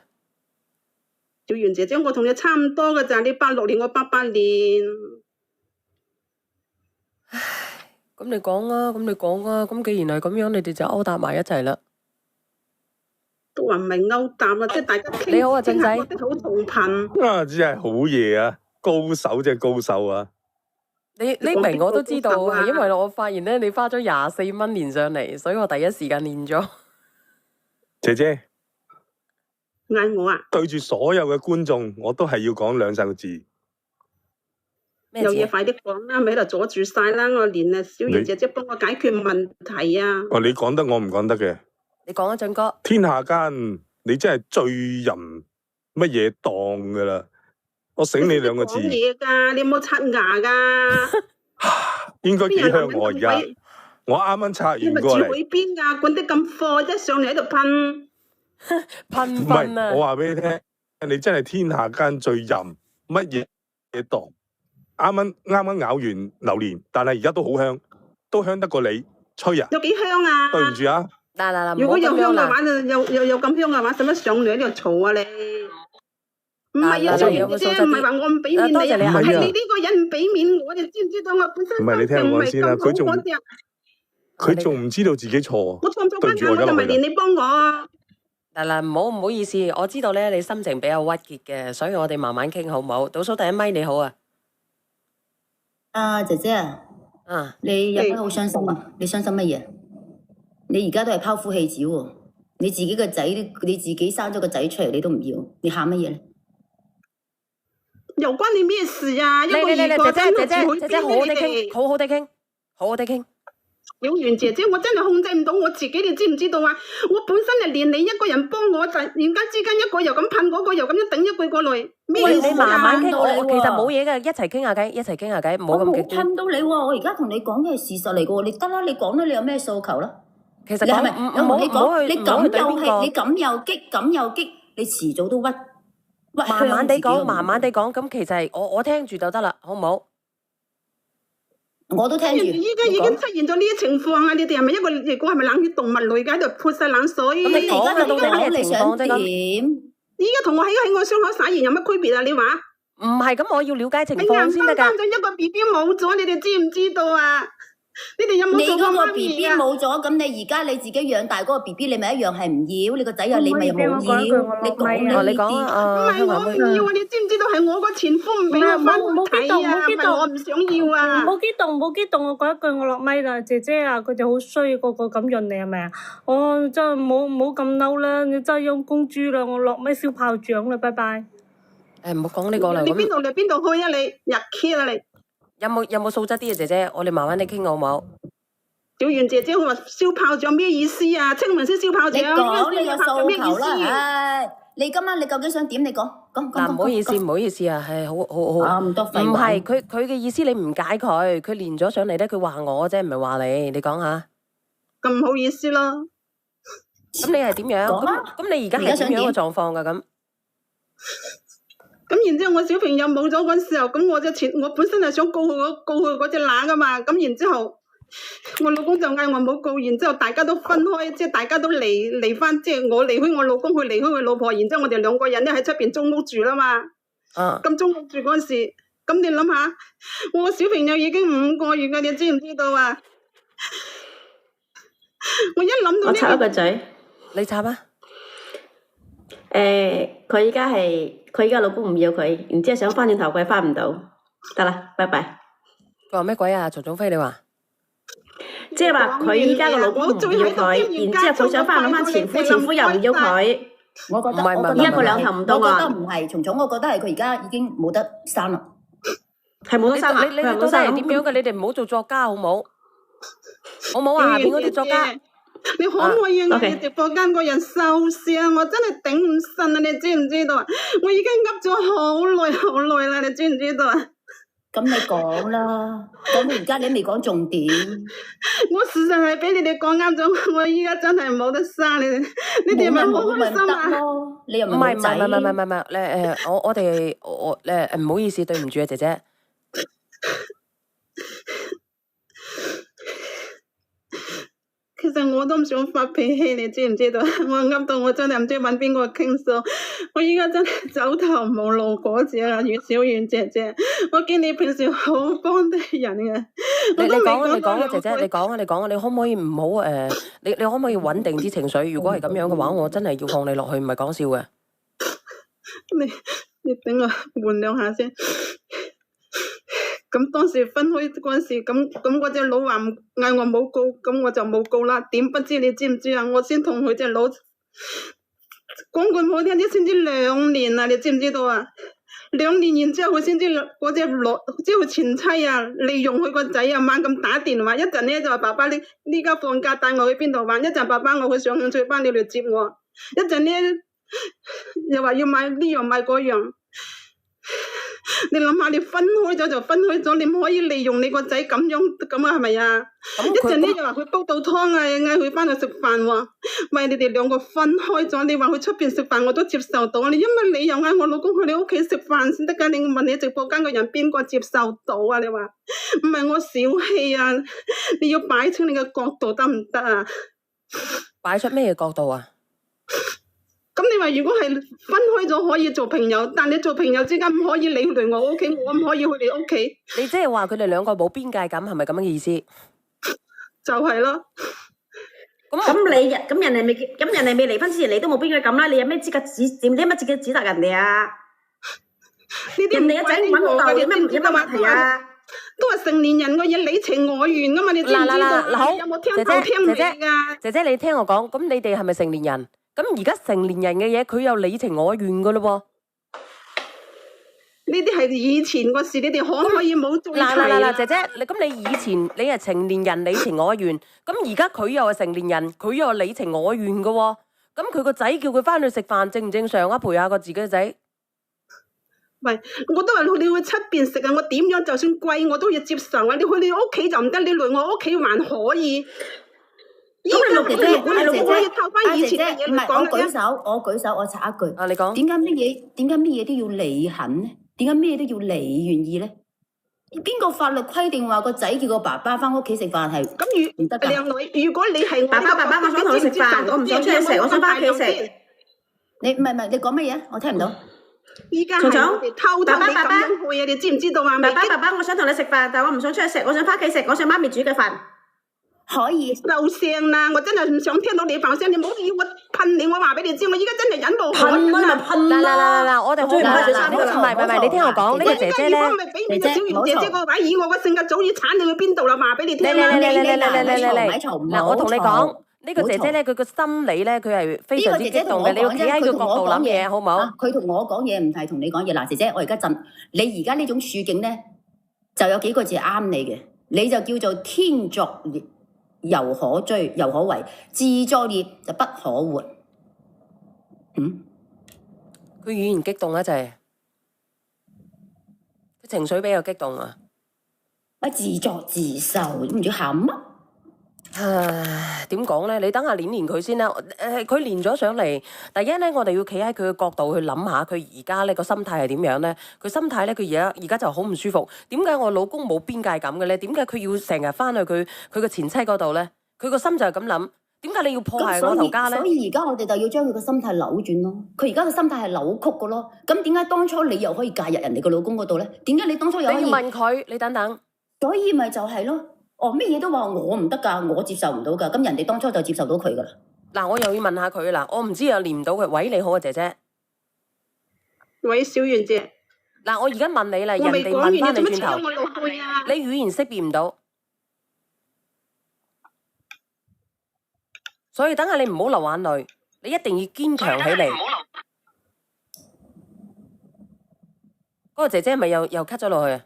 [SPEAKER 7] 小袁姐姐，我同你差唔多噶咋，你86年，我88年。
[SPEAKER 2] 唉，咁你講啊，咁既然係咁樣，你哋就勾搭埋一齊啦。
[SPEAKER 7] 都話唔係勾搭啊，即係大家傾。
[SPEAKER 2] 你好啊，俊仔。
[SPEAKER 7] 好同頻。
[SPEAKER 8] 啊，真係好嘢啊！高手即係高手啊！
[SPEAKER 2] 你明我都知道，係因為我發現咧，你花咗24蚊練上嚟，所以我第一時間練咗。
[SPEAKER 8] 姐姐。
[SPEAKER 7] 嗌我啊！
[SPEAKER 8] 對住所有嘅觀眾，我都係要講2個字。
[SPEAKER 7] 有嘢快啲講啦，咪喺度阻住晒啦！我連啊小袁姐姐幫我解決問題啊！
[SPEAKER 8] 哦，你講得我唔講得嘅。
[SPEAKER 2] 你講啊，俊哥。
[SPEAKER 8] 天下間，你真係最淫乜嘢當噶啦！我醒你2個字。講
[SPEAKER 7] 嘢㗎，你有冇刷牙㗎？
[SPEAKER 8] 應該幾香我而家。我啱啱刷完過嚟。你咪住
[SPEAKER 7] 喺邊㗎？滾得咁快，一上嚟喺度噴。
[SPEAKER 2] 噴
[SPEAKER 8] 噴啊！我話俾你聽，你真係天下間最淫乜嘢嘢當。啱啱咬完榴蓮，但係而家都好香，都香得過你吹啊！
[SPEAKER 7] 有幾香啊？
[SPEAKER 8] 對唔住啊！
[SPEAKER 2] 嗱，
[SPEAKER 7] 如果有香嘅話，有咁香嘅話，使乜上嚟喺度嘈啊你？唔係啊，小袁姐姐，唔係話我唔俾面你啊，係你呢個人唔俾面我，你知唔知道我本身
[SPEAKER 8] 唔係你聽我講先啦，佢仲唔知道自己錯。
[SPEAKER 7] 我錯唔錯關我就咪連你幫我。
[SPEAKER 2] 嗱，唔好意思，我知道咧你心情比較鬱結嘅，所以我哋慢慢傾好唔好？倒數第一咪你好啊，
[SPEAKER 3] 姐姐啊，你有咩好傷心啊？你傷心乜嘢？你而家都係拋夫棄子喎，你自己個仔，你自己生咗個仔出嚟，你都唔要，你喊乜嘢咧？
[SPEAKER 7] 又關你咩事啊？
[SPEAKER 2] 姐姐，好好地傾，好好地傾，好好地傾。
[SPEAKER 7] 小袁姐姐，我真係控制唔到我自己，你知唔知道啊？我本身係連你一個人幫我，就突然間之間一個又咁噴嗰個又咁樣頂一句過來，咩事啊？
[SPEAKER 2] 你慢慢傾，我其實冇嘢嘅，一齊傾下偈，唔好咁極端。
[SPEAKER 3] 我冇噴到你喎，我而家同你講嘅係事實嚟嘅喎，你得啦，你講啦，你有咩訴求啦？
[SPEAKER 2] 其實講
[SPEAKER 3] 我同你講，你咁又氣，你咁又激，咁又激，你遲早都屈。
[SPEAKER 2] 慢慢地講，咁其實係我聽住就得啦，好唔好？
[SPEAKER 3] 我都聽住。
[SPEAKER 7] 依家已經出現咗呢啲情況啊！你哋係咪如果係咪冷血動物類嘅喺度潑晒冷水？
[SPEAKER 2] 咁你而家到底咩情況啫？咁
[SPEAKER 7] 依家同我喺我傷口撒鹽有乜區別啊？你話？
[SPEAKER 2] 唔係咁，我要了解情
[SPEAKER 7] 你人生
[SPEAKER 2] 況先得㗎。
[SPEAKER 7] 生咗一個 B B 冇咗，你哋知唔知道啊？你哋有冇
[SPEAKER 3] 你
[SPEAKER 7] 做過
[SPEAKER 3] 嗰個
[SPEAKER 7] 媽
[SPEAKER 3] B
[SPEAKER 7] 咪
[SPEAKER 3] B
[SPEAKER 7] 啊？
[SPEAKER 3] 冇咗，咁你而家你自己養大嗰個 B B，你咪一樣係唔要，你個仔有你咪又冇要，你講呢
[SPEAKER 2] 你講
[SPEAKER 3] 啲。
[SPEAKER 7] 唔係
[SPEAKER 2] 香港妹，
[SPEAKER 7] 我唔要啊！你知唔知道係我個前夫唔俾我翻去睇啊？唔係我唔想要啊！
[SPEAKER 4] 冇激動，冇激動，我講一句我落咪啦，姐姐啊，佢哋好衰，個個咁潤你係咪啊？我真係冇咁嬲啦，你真係陰公豬啦，我落咪燒炮仗啦，拜拜。
[SPEAKER 2] 誒唔好講呢個啦。咁
[SPEAKER 7] 你邊度嚟邊度去啊？你日 K 啊你！
[SPEAKER 2] 有冇素質啲嘅姐姐？我哋慢慢啲傾好唔好？
[SPEAKER 7] 小袁姐姐，佢話燒炮仗咩意思啊？清明先燒炮
[SPEAKER 3] 你
[SPEAKER 7] 仗，
[SPEAKER 3] 講你個訴求啦，
[SPEAKER 7] 啊？
[SPEAKER 3] 唉，你今晚你究竟想點？你講
[SPEAKER 2] 嗱，唔好意思，唔好意思啊，係好好。
[SPEAKER 3] 咁多廢話。
[SPEAKER 2] 唔係佢嘅意思，你唔解佢連咗上嚟咧，佢話我啫，唔係話你。你講下。
[SPEAKER 7] 咁唔好意思咯。
[SPEAKER 2] 咁你係點樣？咁你而家係點樣嘅狀況㗎？
[SPEAKER 7] 咁然之後我小朋友冇咗嗰時候，咁我本身係想告佢嗰隻乸噶嘛，咁然之後我老公就嗌我唔好告，然之後大家都分開，即係大家都離翻，即係我離開我老公，佢離開佢老婆，然之後我哋兩個人咧喺出邊租屋住啦嘛。咁租屋住嗰時，咁你諗下，我小朋友已經5個月噶，你知唔知道啊？我一諗到
[SPEAKER 9] 我插一個嘴，
[SPEAKER 2] 你插啊？
[SPEAKER 9] 佢依家老公唔要佢，然之後想翻轉頭佢翻唔到，得啦，拜拜。
[SPEAKER 2] 佢話咩鬼啊？曹總輝你話？
[SPEAKER 9] 即係話佢依家個老公唔要佢，然之後佢想翻諗翻前夫，前夫又唔要佢。
[SPEAKER 3] 我覺得
[SPEAKER 2] 唔係
[SPEAKER 9] 依家佢兩頭唔到
[SPEAKER 3] 我覺得
[SPEAKER 9] 岸，
[SPEAKER 3] 唔係，蟲蟲，我覺得係佢而家已經冇得生啦。
[SPEAKER 9] 係冇得生啊！
[SPEAKER 2] 你到底係點樣嘅？你哋唔好做作家好冇？我冇話下邊嗰啲作家。
[SPEAKER 7] 你可唔可以嗌你直播間個人收視啊？我真係頂唔順啊！你知唔知道啊？我已經噏咗好耐啦，你知唔知道啊？
[SPEAKER 3] 咁你講啦，講到而家你未講重點。
[SPEAKER 7] 我事實係俾你哋講啱咗，我依家真係冇得生你哋，你哋咪好開心啊！
[SPEAKER 3] 你又唔
[SPEAKER 2] 係
[SPEAKER 3] 係仔？
[SPEAKER 2] 我哋唔好意思，對唔住啊，姐姐。
[SPEAKER 7] 其實我都唔想發脾氣，你知唔知道？我噏到我真係唔知揾邊個傾訴，我依家真係走投無路嗰隻啊！袁小袁姐姐，我見你平時好幫啲人嘅，
[SPEAKER 2] 你講啊，姐姐，你講啊，你可唔可以唔好你可唔可以穩定啲情緒？如果係咁樣嘅話，我真係要放你落去，唔係講笑嘅。
[SPEAKER 7] 你等我換兩下先。咁當時分開嗰陣時，咁嗰隻佬話嗌我冇告，咁我就冇告啦。點不知你知唔知啊？我先同佢隻佬講句唔好聽啲，先知2年啦，你知唔知道啊？2年，然之後佢先知嗰隻佬，即係佢前妻啊，利用佢個仔啊，猛咁打電話，一陣咧就話爸爸呢家放假帶我去邊度玩，一陣爸爸我去上興趣班你嚟接我，一陣咧又話要買呢樣買嗰樣。你諗下，你分開咗就分開咗，你唔可以利用你個仔咁樣咁啊？係咪啊？一陣咧又話佢煲到湯啊，嗌佢翻去食飯喎。喂，你哋兩個分開咗，你話去出邊食飯我都接受到，你因為你又嗌我老公去你屋企食飯先得噶。你問你直播間嘅人邊個接受到啊？你話唔係我小氣啊？你要擺清你嘅角度得唔得啊？
[SPEAKER 2] 擺出咩角度啊？
[SPEAKER 7] 咁你話如果係分開咗可以做朋友，但你做朋友之間唔可以你嚟我屋企，我唔可以去你屋企。
[SPEAKER 2] 你即係話佢哋兩個冇邊界感，係咪咁嘅意思？
[SPEAKER 7] 就係咯。
[SPEAKER 9] 咁人哋未離婚之前，你都冇邊個咁啦？你有咩資格指責人哋啊？人哋個仔揾老豆有咩問題啊？
[SPEAKER 7] 都係成年人嘅嘢，你情我願噶嘛？你知唔知道？
[SPEAKER 2] 好，
[SPEAKER 7] 有冇聽到聽尾㗎？
[SPEAKER 2] 姐姐，你聽我講，咁你哋係咪成年人？咁而家成年人嘅嘢，佢有你情我願噶咯喎。
[SPEAKER 7] 呢啲係以前個事，你哋可唔可以冇做
[SPEAKER 2] 嗱，姐姐，你以前你係成年人，你情我願，咁而家佢又係成年人，佢又係你情我願噶喎。咁佢個仔叫佢翻去食飯，正唔正常啊？陪下個自己嘅仔。
[SPEAKER 7] 喂，我都話你去出邊食啊！我點樣就算貴我都要接受啊！你去你屋企就唔得，你嚟我屋企還可以。
[SPEAKER 3] 咁你老公
[SPEAKER 7] 可以透翻以前嘅嘢嚟講
[SPEAKER 3] 我舉手，我插一句。
[SPEAKER 2] 啊，你講。
[SPEAKER 3] 點解乜嘢都要你肯呢？點解咩都要你願意呢？邊個法律規定話個仔叫個爸爸翻屋企食飯係唔得㗎？
[SPEAKER 7] 靚女，如果你係
[SPEAKER 9] 爸爸，我想同你食飯，我唔想出去食，我想翻屋企食。
[SPEAKER 3] 你唔係，你講乜嘢？我聽唔到。
[SPEAKER 7] 依家係我哋偷偷地咁樣去啊！你知唔知道啊？
[SPEAKER 9] 爸爸，我想同你食飯，但係我唔想出去食，我想翻屋企食，我想媽咪煮嘅飯。
[SPEAKER 3] 可以
[SPEAKER 7] 收聲啦！我真係唔想聽到你爆聲，你唔好以我噴你，我話俾你知，我依家真係忍無可忍
[SPEAKER 3] 噴啊噴啦！
[SPEAKER 2] 嗱，我哋好唔係，你聽我講呢個姐姐咧，
[SPEAKER 7] 如果咪俾面個小圓姐姐個位，以我個性格早已鏟你去邊度啦，話俾你聽啦。
[SPEAKER 2] 嗱，我同你講呢個姐姐咧，佢個心理咧，佢係非常之激動嘅。你要企喺佢角度諗嘢，好唔好？
[SPEAKER 3] 佢同我講嘢唔係同你講嘢。嗱，姐姐，我而家你而家呢種處境咧，就有幾個字啱你嘅，你就叫做天作孽猶可追猶可為，自作孽就不可活。
[SPEAKER 2] 佢語言激動啊，就係佢情緒比較激動啊。
[SPEAKER 3] 自作自受，唔知喊乜？
[SPEAKER 2] 唉，點講咧？你等下練佢先啦。佢練咗上嚟，第一咧，我哋要企喺佢嘅角度去諗下，佢而家呢個心態係點樣咧？佢心態咧，佢而家就好唔舒服。點解我老公冇邊界感嘅咧？點解佢要成日翻去佢嘅前妻嗰度咧？佢個心就係咁諗。點解你要破壞我頭家咧？
[SPEAKER 3] 所以而家我哋就要將佢個心態扭轉咯。佢而家個心態係扭曲嘅咯。咁點解當初你又可以介入人哋個老公嗰度咧？點解你當初又可以？
[SPEAKER 2] 你要問佢，你等等。
[SPEAKER 3] 所以咪就係咯。咩嘢都話我唔得㗎，我接受唔到㗎。咁人哋當初就接受到佢㗎啦。
[SPEAKER 2] 嗱，我又要問下佢啦。我唔知又連唔到佢。喂，你好啊，姐姐。
[SPEAKER 7] 喂，小圓姐。
[SPEAKER 2] 嗱，我而家問你啦，人哋問翻你轉頭，你語言識別唔到，所以等下你唔好流眼淚，你一定要堅強起嚟。嗰個姐姐咪又 cut 咗落去啊！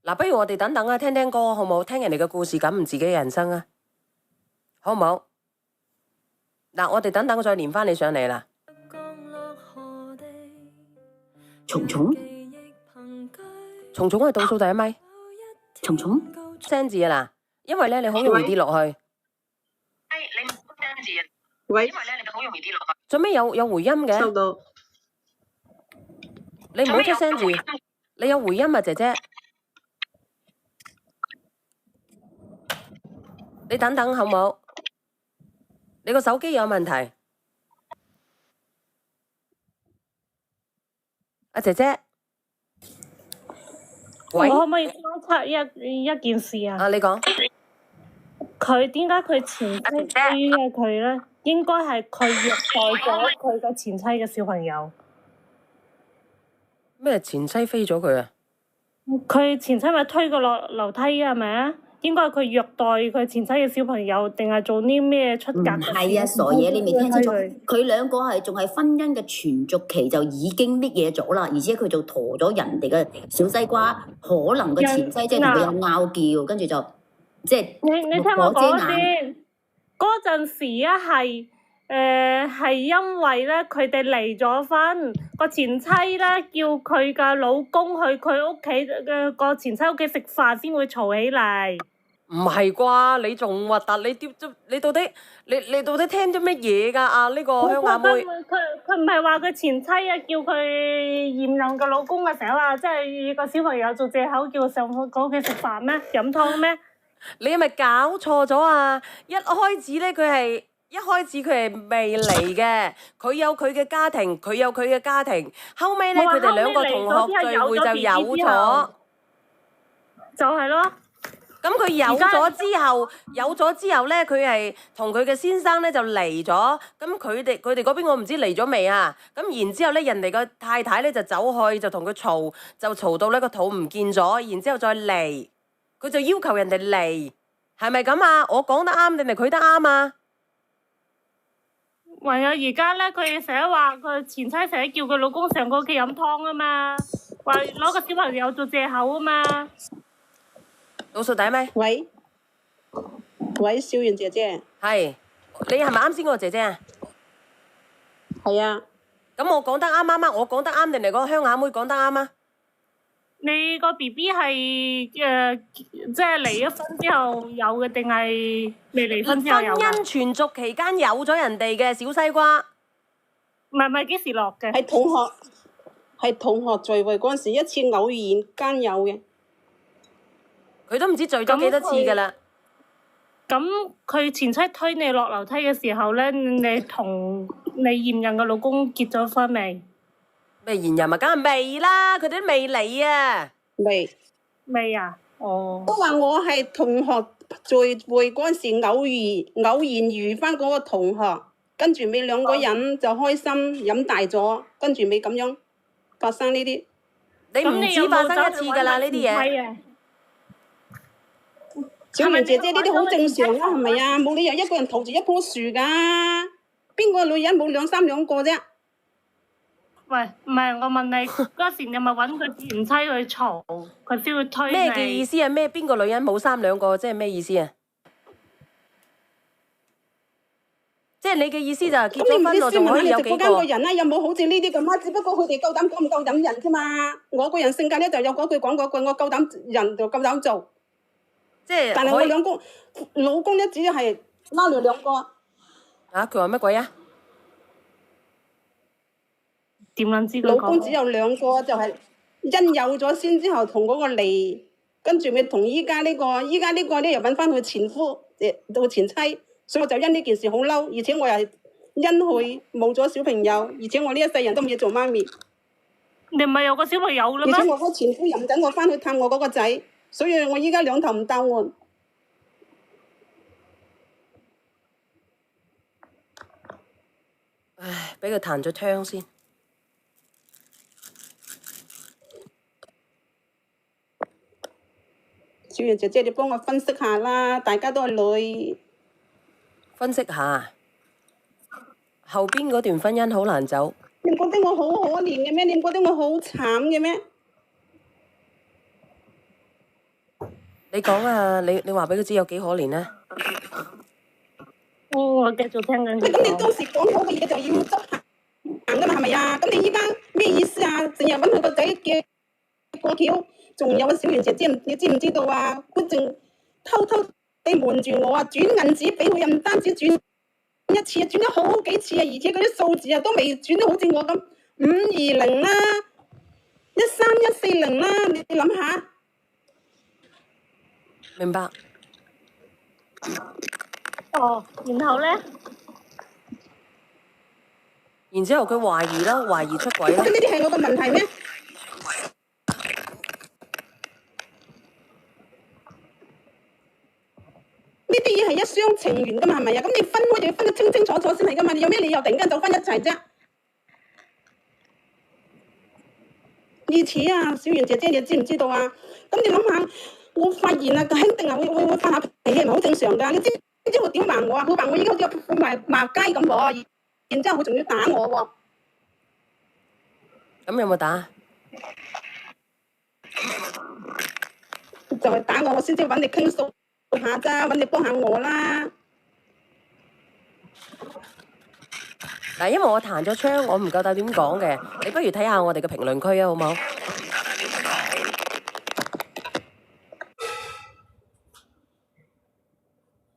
[SPEAKER 2] 嗱，不如我哋等等啊，聽聽歌好冇？聽人哋嘅故事，感悟自己嘅人生啊，好唔好？嗱，我哋等等再連翻你上嚟啦。
[SPEAKER 3] 蟲蟲
[SPEAKER 2] 係倒數第一咪？
[SPEAKER 3] 蟲蟲
[SPEAKER 2] 聲字啊嗱，因為咧你好容易跌落去。
[SPEAKER 7] 你冇聲字啊？喂，因為咧你好容易跌落去。
[SPEAKER 2] 做咩有回音嘅？
[SPEAKER 7] 收到。
[SPEAKER 2] 你唔好出聲字，你有回音啊，姐姐。你等等好冇？你個手機有問題，阿姐姐，喂，
[SPEAKER 4] 我可唔可以觀察一件事啊？
[SPEAKER 2] 你講。
[SPEAKER 4] 佢點解佢前妻追嘅佢咧？應該係佢虐待咗佢嘅前妻嘅小朋友。
[SPEAKER 2] 咩前妻飛咗佢啊？
[SPEAKER 4] 佢前妻咪推佢落樓梯係咪啊？應該係佢虐待佢前妻嘅小朋友，定係做啲咩出格？
[SPEAKER 3] 唔係啊，傻嘢，你未聽清楚。佢兩個係仲係婚姻嘅存續期就已經乜嘢咗啦，而且佢就陀咗人哋嘅小西瓜，可能個前妻即係同佢有拗撬，跟住就即係
[SPEAKER 4] 你聽我講先。嗰陣時啊係因為咧佢哋離咗婚，個前妻咧叫佢嘅老公去佢屋企嘅個前妻屋企食飯先會嘈起嚟。
[SPEAKER 2] 唔係啩？你仲核突？你到底你到底聽咗乜嘢㗎？啊呢個鄉下妹，
[SPEAKER 4] 佢唔係話佢前妻啊叫佢現任嘅老公啊，成日話即係個小朋友做藉口叫佢上佢屋企食飯咩？飲湯咩？
[SPEAKER 2] 你係咪搞錯咗啊？一開始咧佢係未嚟嘅，佢有佢嘅家庭，佢有佢嘅家庭。後尾咧佢哋兩個同學聚會就有咗，
[SPEAKER 4] 就係咯。
[SPEAKER 2] 咁佢有咗之後咧，佢係同佢嘅先生咧就離咗。咁佢哋嗰邊我唔知離咗未啊。咁然之後咧，人哋個太太咧就走去就同佢嘈，就嘈到呢個肚唔見咗，然之後再離，佢就要求人哋離，係咪咁啊？我講得啱定係佢得啱啊？
[SPEAKER 4] 唯有而家咧，佢成日話佢前妻成日叫佢老公上佢屋企飲湯啊嘛，話攞個小朋友做藉口啊嘛。
[SPEAKER 2] 倒數第一咪？
[SPEAKER 7] 喂，小圓姐姐。
[SPEAKER 2] 係，你係咪啱先嗰個姐姐啊？
[SPEAKER 7] 係啊。
[SPEAKER 2] 咁我講得啱，我講得啱定係嗰個鄉下妹講得啱啊？
[SPEAKER 4] 你個 BB 係即係離咗婚之後有嘅，定係未離婚之後有㗎？
[SPEAKER 2] 婚姻存續期間有咗人哋嘅小西瓜。
[SPEAKER 4] 唔係幾時落嘅？
[SPEAKER 7] 係同學聚會嗰陣時，一次偶然間有嘅。
[SPEAKER 2] 佢都唔知聚咗幾多次㗎啦。
[SPEAKER 4] 咁佢前妻推你落樓梯嘅時候咧，你同你現任嘅老公結咗婚未？
[SPEAKER 2] 咩現任啊？梗係未啦，佢哋都未嚟啊。
[SPEAKER 4] 未啊？哦。
[SPEAKER 7] 都話我係同學聚會嗰陣時偶然遇翻嗰個同學，跟住尾兩個人就開心飲大咗，跟住尾咁樣發生呢啲。
[SPEAKER 2] 你唔止發生一次㗎啦，呢啲嘢。
[SPEAKER 7] 小明姐姐呢啲好正常啦，係咪啊？冇理由一個人抱住一棵樹㗎，邊個女人冇兩三兩個啫？
[SPEAKER 4] 喂，唔係我問你嗰時你咪揾佢前妻去嘈，佢先會推你。
[SPEAKER 2] 咩嘅意思啊？咩邊個女人冇三兩個？即係咩意思啊？即係你嘅意思就係結咗婚我仲可以有幾個？
[SPEAKER 7] 咁你唔知問下你直播間個人啦，有冇好似呢啲咁啊？只不過佢哋夠膽講唔夠膽人啫嘛。我個人性格咧就有嗰句講嗰句，我夠膽人就夠膽做。
[SPEAKER 2] 即係，
[SPEAKER 7] 但係我老公咧只係拉住兩個。
[SPEAKER 2] 啊！佢話乜鬼啊？
[SPEAKER 4] 點撚知佢
[SPEAKER 7] 老公只有兩個，就係因有咗先之後同嗰個離，跟住咪同依家呢個咧又揾翻佢前夫到前妻，所以我就因呢件事好嬲，而且我又係因佢冇咗小朋友，而且我呢一世人都冇嘢做媽咪。
[SPEAKER 4] 你唔係有個小朋友啦咩？
[SPEAKER 7] 而且我嗰前夫又唔等我翻去探我嗰個仔。所以我依家兩頭唔到岸。
[SPEAKER 2] 唉，俾佢彈咗槍先。
[SPEAKER 7] 小袁姐姐，你幫我分析下啦，大家都係女。
[SPEAKER 2] 分析下，後邊嗰段婚姻好難走。
[SPEAKER 7] 你唔覺得我好可憐嘅咩？你唔覺得我好慘嘅咩？
[SPEAKER 2] 你講啊，你話俾佢知有幾可憐咧？
[SPEAKER 4] 我繼續聽緊佢講。
[SPEAKER 7] 咁你當時講好嘅嘢就要執行㗎嘛，係咪啊？咁你依家咩意思啊？成日揾佢個仔嘅過橋，仲有個小袁姐姐，你知唔知道啊？佢仲偷偷地瞞住我啊！轉銀紙俾佢又唔單止轉一次啊，轉咗好幾次啊！而且嗰啲數字啊都未轉得好似我咁520啦，13140啦，你諗下。
[SPEAKER 2] 明白。
[SPEAKER 4] 哦，然後咧？
[SPEAKER 2] 然之後佢懷疑啦，懷疑出軌啦。
[SPEAKER 7] 呢啲係我個問題咩？呢啲嘢係一廂情願噶嘛，係咪啊？咁你分開就要分得清清楚楚先係噶嘛，你有咩理由突然間走翻一齊啫？而且啊，小袁姐姐，你知唔知道啊？咁你諗下。我發現啊，肯定係會發下脾氣，唔係好正常㗎。你知唔知佢點話我啊？佢話我依家好似個罵街咁喎，然之後佢仲要打我喎。
[SPEAKER 2] 咁有冇打？
[SPEAKER 7] 就係打我先至揾你傾訴下咋，揾你幫下我啦。
[SPEAKER 2] 嗱，因為我彈咗槍，我唔夠膽點講嘅。你不如睇下我哋嘅評論區啊，好冇？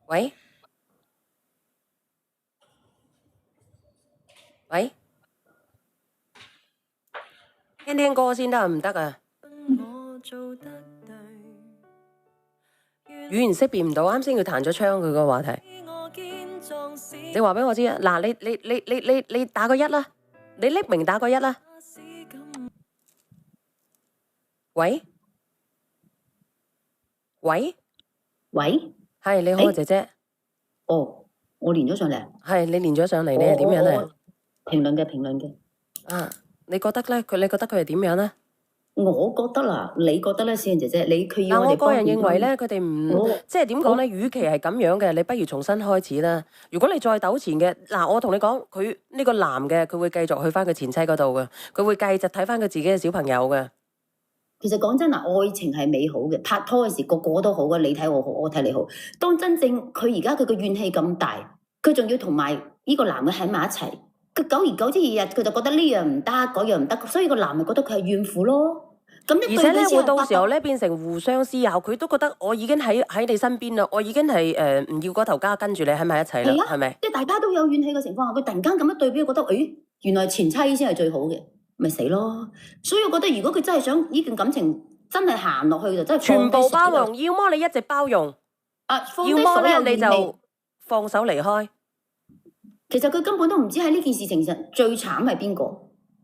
[SPEAKER 2] 喂，喂，聽聽歌先得唔得啊？語言識別唔到，啱先佢彈咗槍佢個話題。你話俾我知啊！嗱，你打個1啦，你匿名打個1啦。喂，喂，
[SPEAKER 3] 喂。
[SPEAKER 2] 係你好啊，姐姐。
[SPEAKER 3] 哦，我連咗上嚟。
[SPEAKER 2] 係你連咗上嚟，你係點樣咧？
[SPEAKER 3] 評論嘅。
[SPEAKER 2] 啊，你覺得咧？你覺得佢係點樣咧？
[SPEAKER 3] 我覺得啦，你覺得咧，小燕姐姐，佢要我哋
[SPEAKER 2] 我個人認為咧，佢哋唔即係點講咧？與其係咁樣嘅，你不如重新開始啦。如果你再糾纏嘅，嗱，我同你講，佢呢個男嘅，佢會繼續去翻佢前妻嗰度嘅，佢會繼續睇翻佢自己嘅小朋友嘅。
[SPEAKER 3] 其實講真嗱，愛情係美好嘅，拍拖嘅時個個都好嘅，你睇我好，我睇你好。當真正佢而家佢個怨氣咁大，佢仲要同埋呢個男嘅喺埋一齊，佢久而久之日佢就覺得呢樣唔得，嗰樣唔得，所以個男嘅覺得佢係怨婦咯。咁而
[SPEAKER 2] 且咧會到時候咧變成互相思考，佢都覺得我已經喺你身邊啦，我已經係唔要嗰頭家跟住你喺埋一齊啦，係咪？
[SPEAKER 3] 即係大家都有怨氣嘅情況下，佢突然間咁樣對比，覺得誒原來前妻先係最好嘅。咪死咯！所以我覺得如果佢真係想呢段感情真係行落去就真係
[SPEAKER 2] 全部包容，要麼你一直包容，要麼咧你就放手離開。
[SPEAKER 3] 其實佢根本都唔知喺呢件事情上最慘係邊個。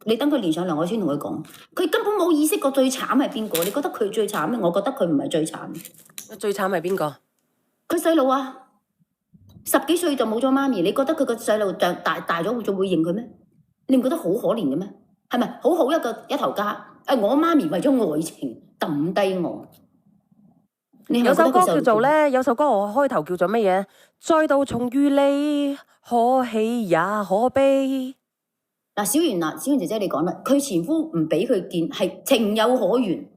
[SPEAKER 3] 你等佢連上嚟，我先同佢講。佢根本冇意識過最慘係邊個。你覺得佢最慘咩？我覺得佢唔係最慘。
[SPEAKER 2] 最慘係邊個？
[SPEAKER 3] 佢細路啊，10幾歲就冇咗媽咪。你覺得佢個細路大咗仲會認佢咩？你唔覺得好可憐嘅咩？係咪好好一頭家？我媽咪為咗愛情抌低我。
[SPEAKER 2] 有首歌叫做咧，有首歌我開頭叫做乜嘢？再度重遇你，可喜也可悲。
[SPEAKER 3] 嗱，小圓姐姐你講啦，佢前夫唔俾佢見，係情有可原。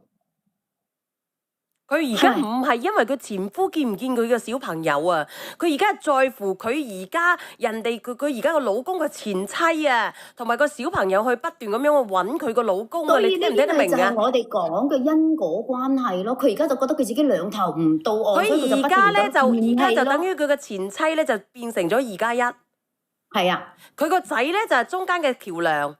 [SPEAKER 2] 佢而家唔係因為佢前夫見唔見佢嘅小朋友啊，佢而家係在乎佢而家人哋佢而家個老公嘅前妻啊，同埋個小朋友去不斷咁樣去揾佢個老公啊，你聽唔聽得明㗎？
[SPEAKER 3] 我哋講嘅因果關係咯，佢而家就覺得佢自己兩頭唔到岸，
[SPEAKER 2] 佢而家咧就等於佢嘅前妻咧就變成咗2+1。
[SPEAKER 3] 係啊，
[SPEAKER 2] 佢個仔咧就係中間嘅橋梁。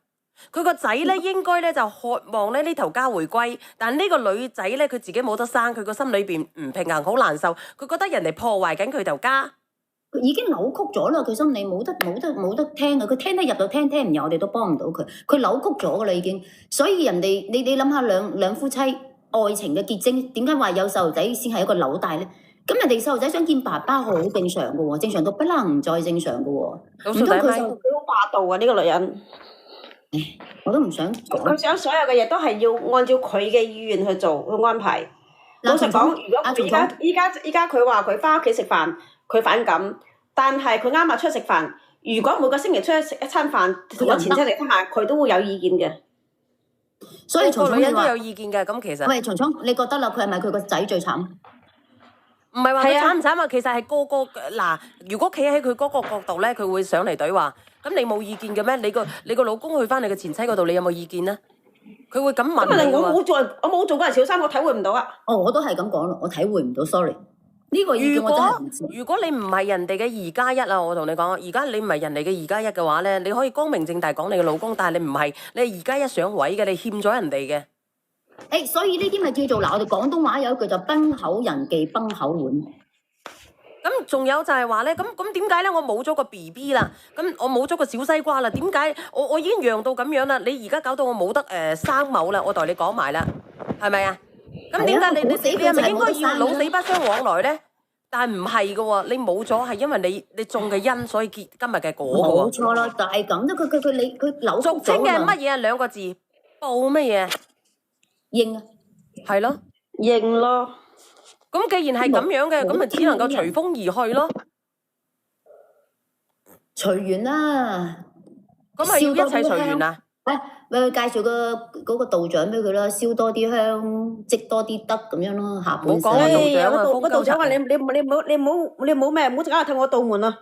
[SPEAKER 2] 佢個仔咧應該咧就渴望咧呢頭家回歸，但呢個女仔咧佢自己冇得生，佢個心裏邊唔平衡，好難受。佢覺得人哋破壞緊佢頭家，
[SPEAKER 3] 佢已經扭曲咗啦。佢心理冇得聽啊！佢聽得入就聽唔入，我哋都幫唔到佢。佢扭曲咗噶啦已經。所以人哋你諗下兩夫妻愛情嘅結晶，點解話有細路仔先係一個紐帶咧？咁人哋細路仔想見爸爸好正常噶喎，正常到不能再正常噶喎。唔通佢
[SPEAKER 9] 好霸道啊！呢個女人。
[SPEAKER 3] 我都唔想講，
[SPEAKER 9] 佢想所有嘅嘢都係要按照佢嘅意願去做去安排。老實講，如果佢依家佢話佢翻屋企食飯，佢反感，但係佢啱出去食飯。如果每個星期出去食一餐飯，同我前妻食餐飯，佢都會有意見嘅。
[SPEAKER 3] 所以
[SPEAKER 2] 個女人都有意見嘅。咁其實
[SPEAKER 3] 喂，松松，你覺得啦？佢係咪佢個仔最慘？
[SPEAKER 2] 唔係話佢慘唔慘啊？其實係個嗱，如果企喺佢嗰個角度咧，佢會上嚟對話。咁你冇意見嘅咩？你個老公去翻你嘅前妻嗰度，你有冇意見咧？佢會咁問你。
[SPEAKER 9] 我冇做過人小三，我體會唔到啊。
[SPEAKER 3] 我都係咁講咯，我體會唔到 ，sorry。呢個意見我真係唔知。
[SPEAKER 2] 如果你唔係人哋嘅2+1啊，我同你講，而家你唔係人哋嘅2+1嘅話咧，你可以光明正大講你嘅老公，但係你唔係，你係2+1上位嘅，你欠咗人哋嘅。
[SPEAKER 3] 所以呢啲咪叫做嗱，我哋廣東話有一句就崩口人忌崩口碗。
[SPEAKER 2] 咁仲有就係話咧，咁點解咧？我冇咗個 BB 啦，咁我冇咗個小西瓜啦，點解我已經養到咁樣啦？你而家搞到我冇得生某啦，我代你講埋啦，係咪啊？咁點解你係咪應該要老死不相往來咧？但係唔係嘅喎，你冇咗係因為你種嘅因，所以結今日嘅果嘅喎。
[SPEAKER 3] 冇錯啦，就係咁啫。佢扭曲咗。俗
[SPEAKER 2] 稱嘅乜嘢啊？2個字，報乜嘢？
[SPEAKER 3] 應啊，
[SPEAKER 2] 係咯，
[SPEAKER 9] 應咯。
[SPEAKER 2] 咁既然係咁樣嘅，咁咪只能夠隨風而去咯。
[SPEAKER 3] 隨緣啦。
[SPEAKER 2] 咁係要一齊隨緣啊？
[SPEAKER 3] 咪介紹嗰個道長俾佢啦，燒多啲香，積多啲德咁樣咯。下半世。
[SPEAKER 2] 冇講道長啊，
[SPEAKER 9] 個道長話你唔好咩，唔好搞踢我道門啊！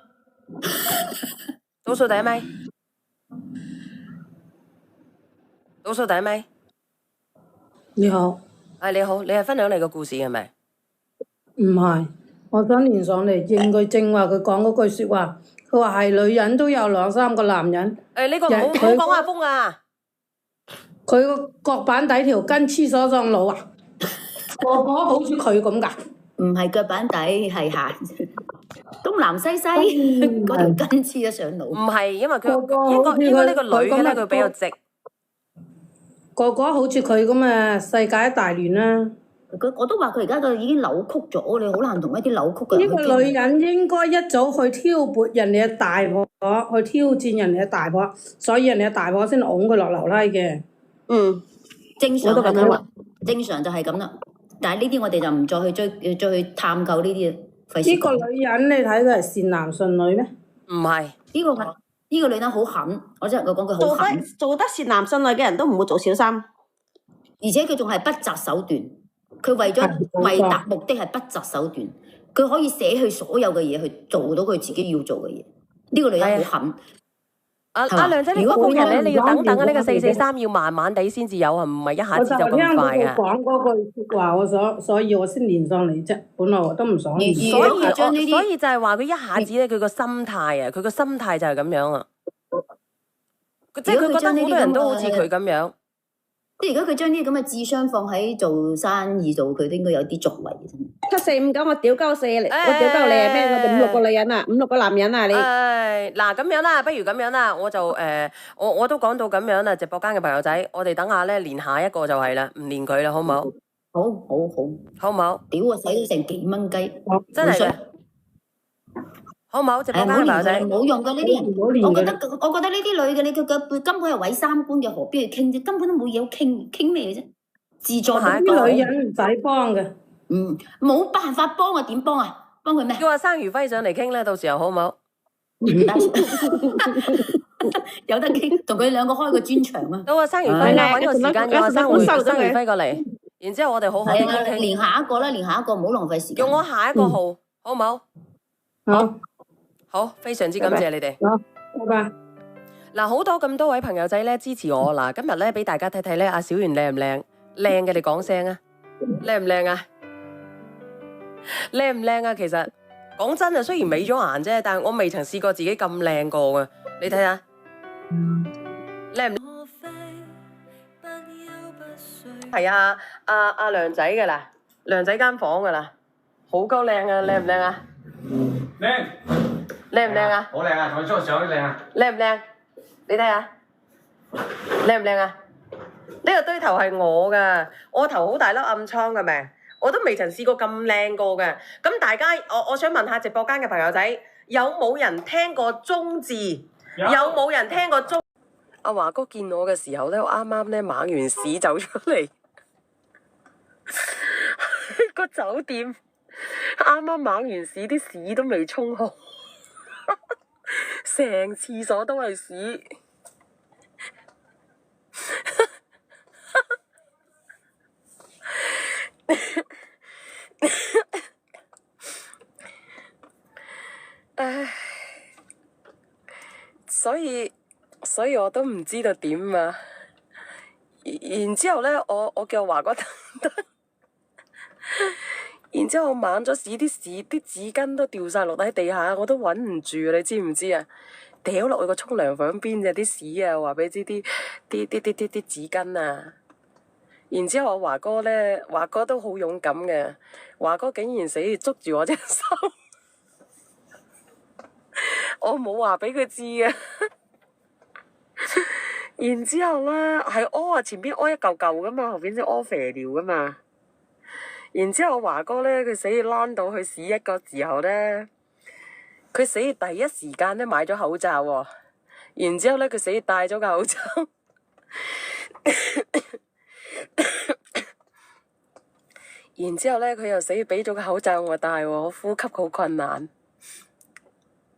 [SPEAKER 2] 倒數第一咪，倒數第一咪。
[SPEAKER 10] 你好。
[SPEAKER 2] 你好，你係分享你個故事係咪？
[SPEAKER 10] 唔係，我想連上嚟應佢正話佢講嗰句説話，佢話係女人都有2-3個男人。
[SPEAKER 2] 呢個唔好講阿峰啊！
[SPEAKER 10] 佢個腳板底條筋黐咗上腦啊！個個好似佢咁㗎。
[SPEAKER 3] 唔係腳板底，係下東南西嗰條筋黐咗上腦。
[SPEAKER 2] 唔係，因為佢應該呢個女嘅咧，佢比較直。
[SPEAKER 10] 個個好似佢咁啊，世界大亂啦！
[SPEAKER 3] 我都話佢而家已經扭曲咗，你好難同一啲扭曲嘅人。
[SPEAKER 10] 呢個女人應該一早去挑撥人哋嘅大婆，去挑戰人哋嘅大婆，所以人哋嘅大婆先拱佢落樓梯嘅。
[SPEAKER 3] 正常係咁啦，正常就係咁啦。但係呢啲我哋就唔再去再去探究呢啲。
[SPEAKER 10] 呢個女人你睇佢係善男信女咩？
[SPEAKER 2] 唔係，
[SPEAKER 3] 呢個女人好狠，我真係講佢好狠。
[SPEAKER 9] 做得善男信女嘅人都唔會做小三，
[SPEAKER 3] 而且佢仲係不擇手段。佢為達目的係不擇手段，佢可以捨去所有嘅嘢去做到佢自己要做嘅嘢。呢個女人好狠。
[SPEAKER 2] 阿亮仔，你嗰個人咧，你要等啊！呢個443要慢慢地先至有啊，唔係一下子就咁快嘅。
[SPEAKER 10] 我講嗰句説話，所以我先連上嚟啫。本來我都唔想連。
[SPEAKER 2] 所以就係話佢一下子咧，佢個心態啊，佢個心態就係咁樣啊。即係佢覺得好多人都好似佢咁樣。
[SPEAKER 3] 即係如果佢將啲咁嘅智商放喺做生意度，佢都應該有啲作為嘅真係。
[SPEAKER 9] 7、4、5、9，我屌鳩4你，我屌鳩你係咩？我哋5、6個女人啊，5、6個男人啊，你。
[SPEAKER 2] 嗱咁樣啦，不如咁樣啦，我就我都講到咁樣啦，直播間嘅朋友仔，我哋等下咧連下一個就係啦，唔連佢啦，好唔好？
[SPEAKER 3] 好好好，
[SPEAKER 2] 好唔好？
[SPEAKER 3] 屌我使咗成幾蚊雞，
[SPEAKER 2] 真係嘅。好唔好？直播間嘅朋友仔，
[SPEAKER 3] 冇用㗎呢啲人。
[SPEAKER 10] 唔好
[SPEAKER 3] 我覺得呢啲女嘅，你佢根本係毀三觀嘅，何必去傾啫？根本都冇嘢好傾咩嘅啫？自助
[SPEAKER 10] 啲女人唔使幫嘅。
[SPEAKER 3] 冇辦法幫啊，點幫啊？幫佢咩？
[SPEAKER 2] 叫阿生余輝上嚟傾咧，到時候好唔好？
[SPEAKER 3] 有得傾，同佢兩個開個專場啊！
[SPEAKER 2] 到阿生余輝啦，揾個時間叫阿生余輝過嚟，然之後我哋好好傾傾。
[SPEAKER 3] 連下一個啦，連下一個，唔好浪費時間。
[SPEAKER 2] 用我下一個號，好唔好？好，非常之感謝你哋。
[SPEAKER 10] 好，拜拜。
[SPEAKER 2] 嗱，好多咁多位朋友仔咧支持我嗱，今日咧俾大家睇睇咧，阿小圓靚唔靚？靚嘅你講聲啊，靚唔靚啊？靚唔靚啊？其實講真啊，雖然美咗顏啫，但係我未曾試過自己咁靚過㗎。你睇下，靚唔？係啊，阿梁仔㗎啦，梁仔間房㗎啦，好鳩靚啊，靚唔靚啊？
[SPEAKER 11] 靚，
[SPEAKER 2] 靚唔靚啊？
[SPEAKER 11] 好靚啊！同你出去相都靚啊！
[SPEAKER 2] 靚唔靚？你睇下，靚唔靚啊？呢個堆頭係我㗎，我頭好大粒暗瘡㗎咩？我都未曾試過咁靚過嘅。咁大家，我想問下直播間嘅朋友仔，有冇人聽過中字？有冇人聽過中？阿華哥見我嘅時候咧，我啱啱咧猛完屎走出嚟，個酒店啱啱猛完屎，啲屎都未沖好，成廁所都係屎。唉，所以我都唔知道點啊。然之後咧，我叫華哥等等，然之後我猛咗屎，啲紙巾都掉晒落喺地下，我都揾唔住，你知唔知啊？掉落去個沖涼房邊啫，啲屎啊！話俾你知啲紙巾啊！然之後我華哥都好勇敢嘅，華哥竟然死捉住我隻手，我冇話俾佢知嘅。然之後咧係屙啊，前邊屙一嚿嚿噶嘛，後邊先屙肥尿噶嘛。然之後華哥咧，佢死要躝到去屎一個時候咧，佢死要第一時間咧買咗口罩喎。然之後咧，佢死要戴咗個口罩。然之後咧，佢又死要俾咗個口罩我戴喎，我呼吸好困難。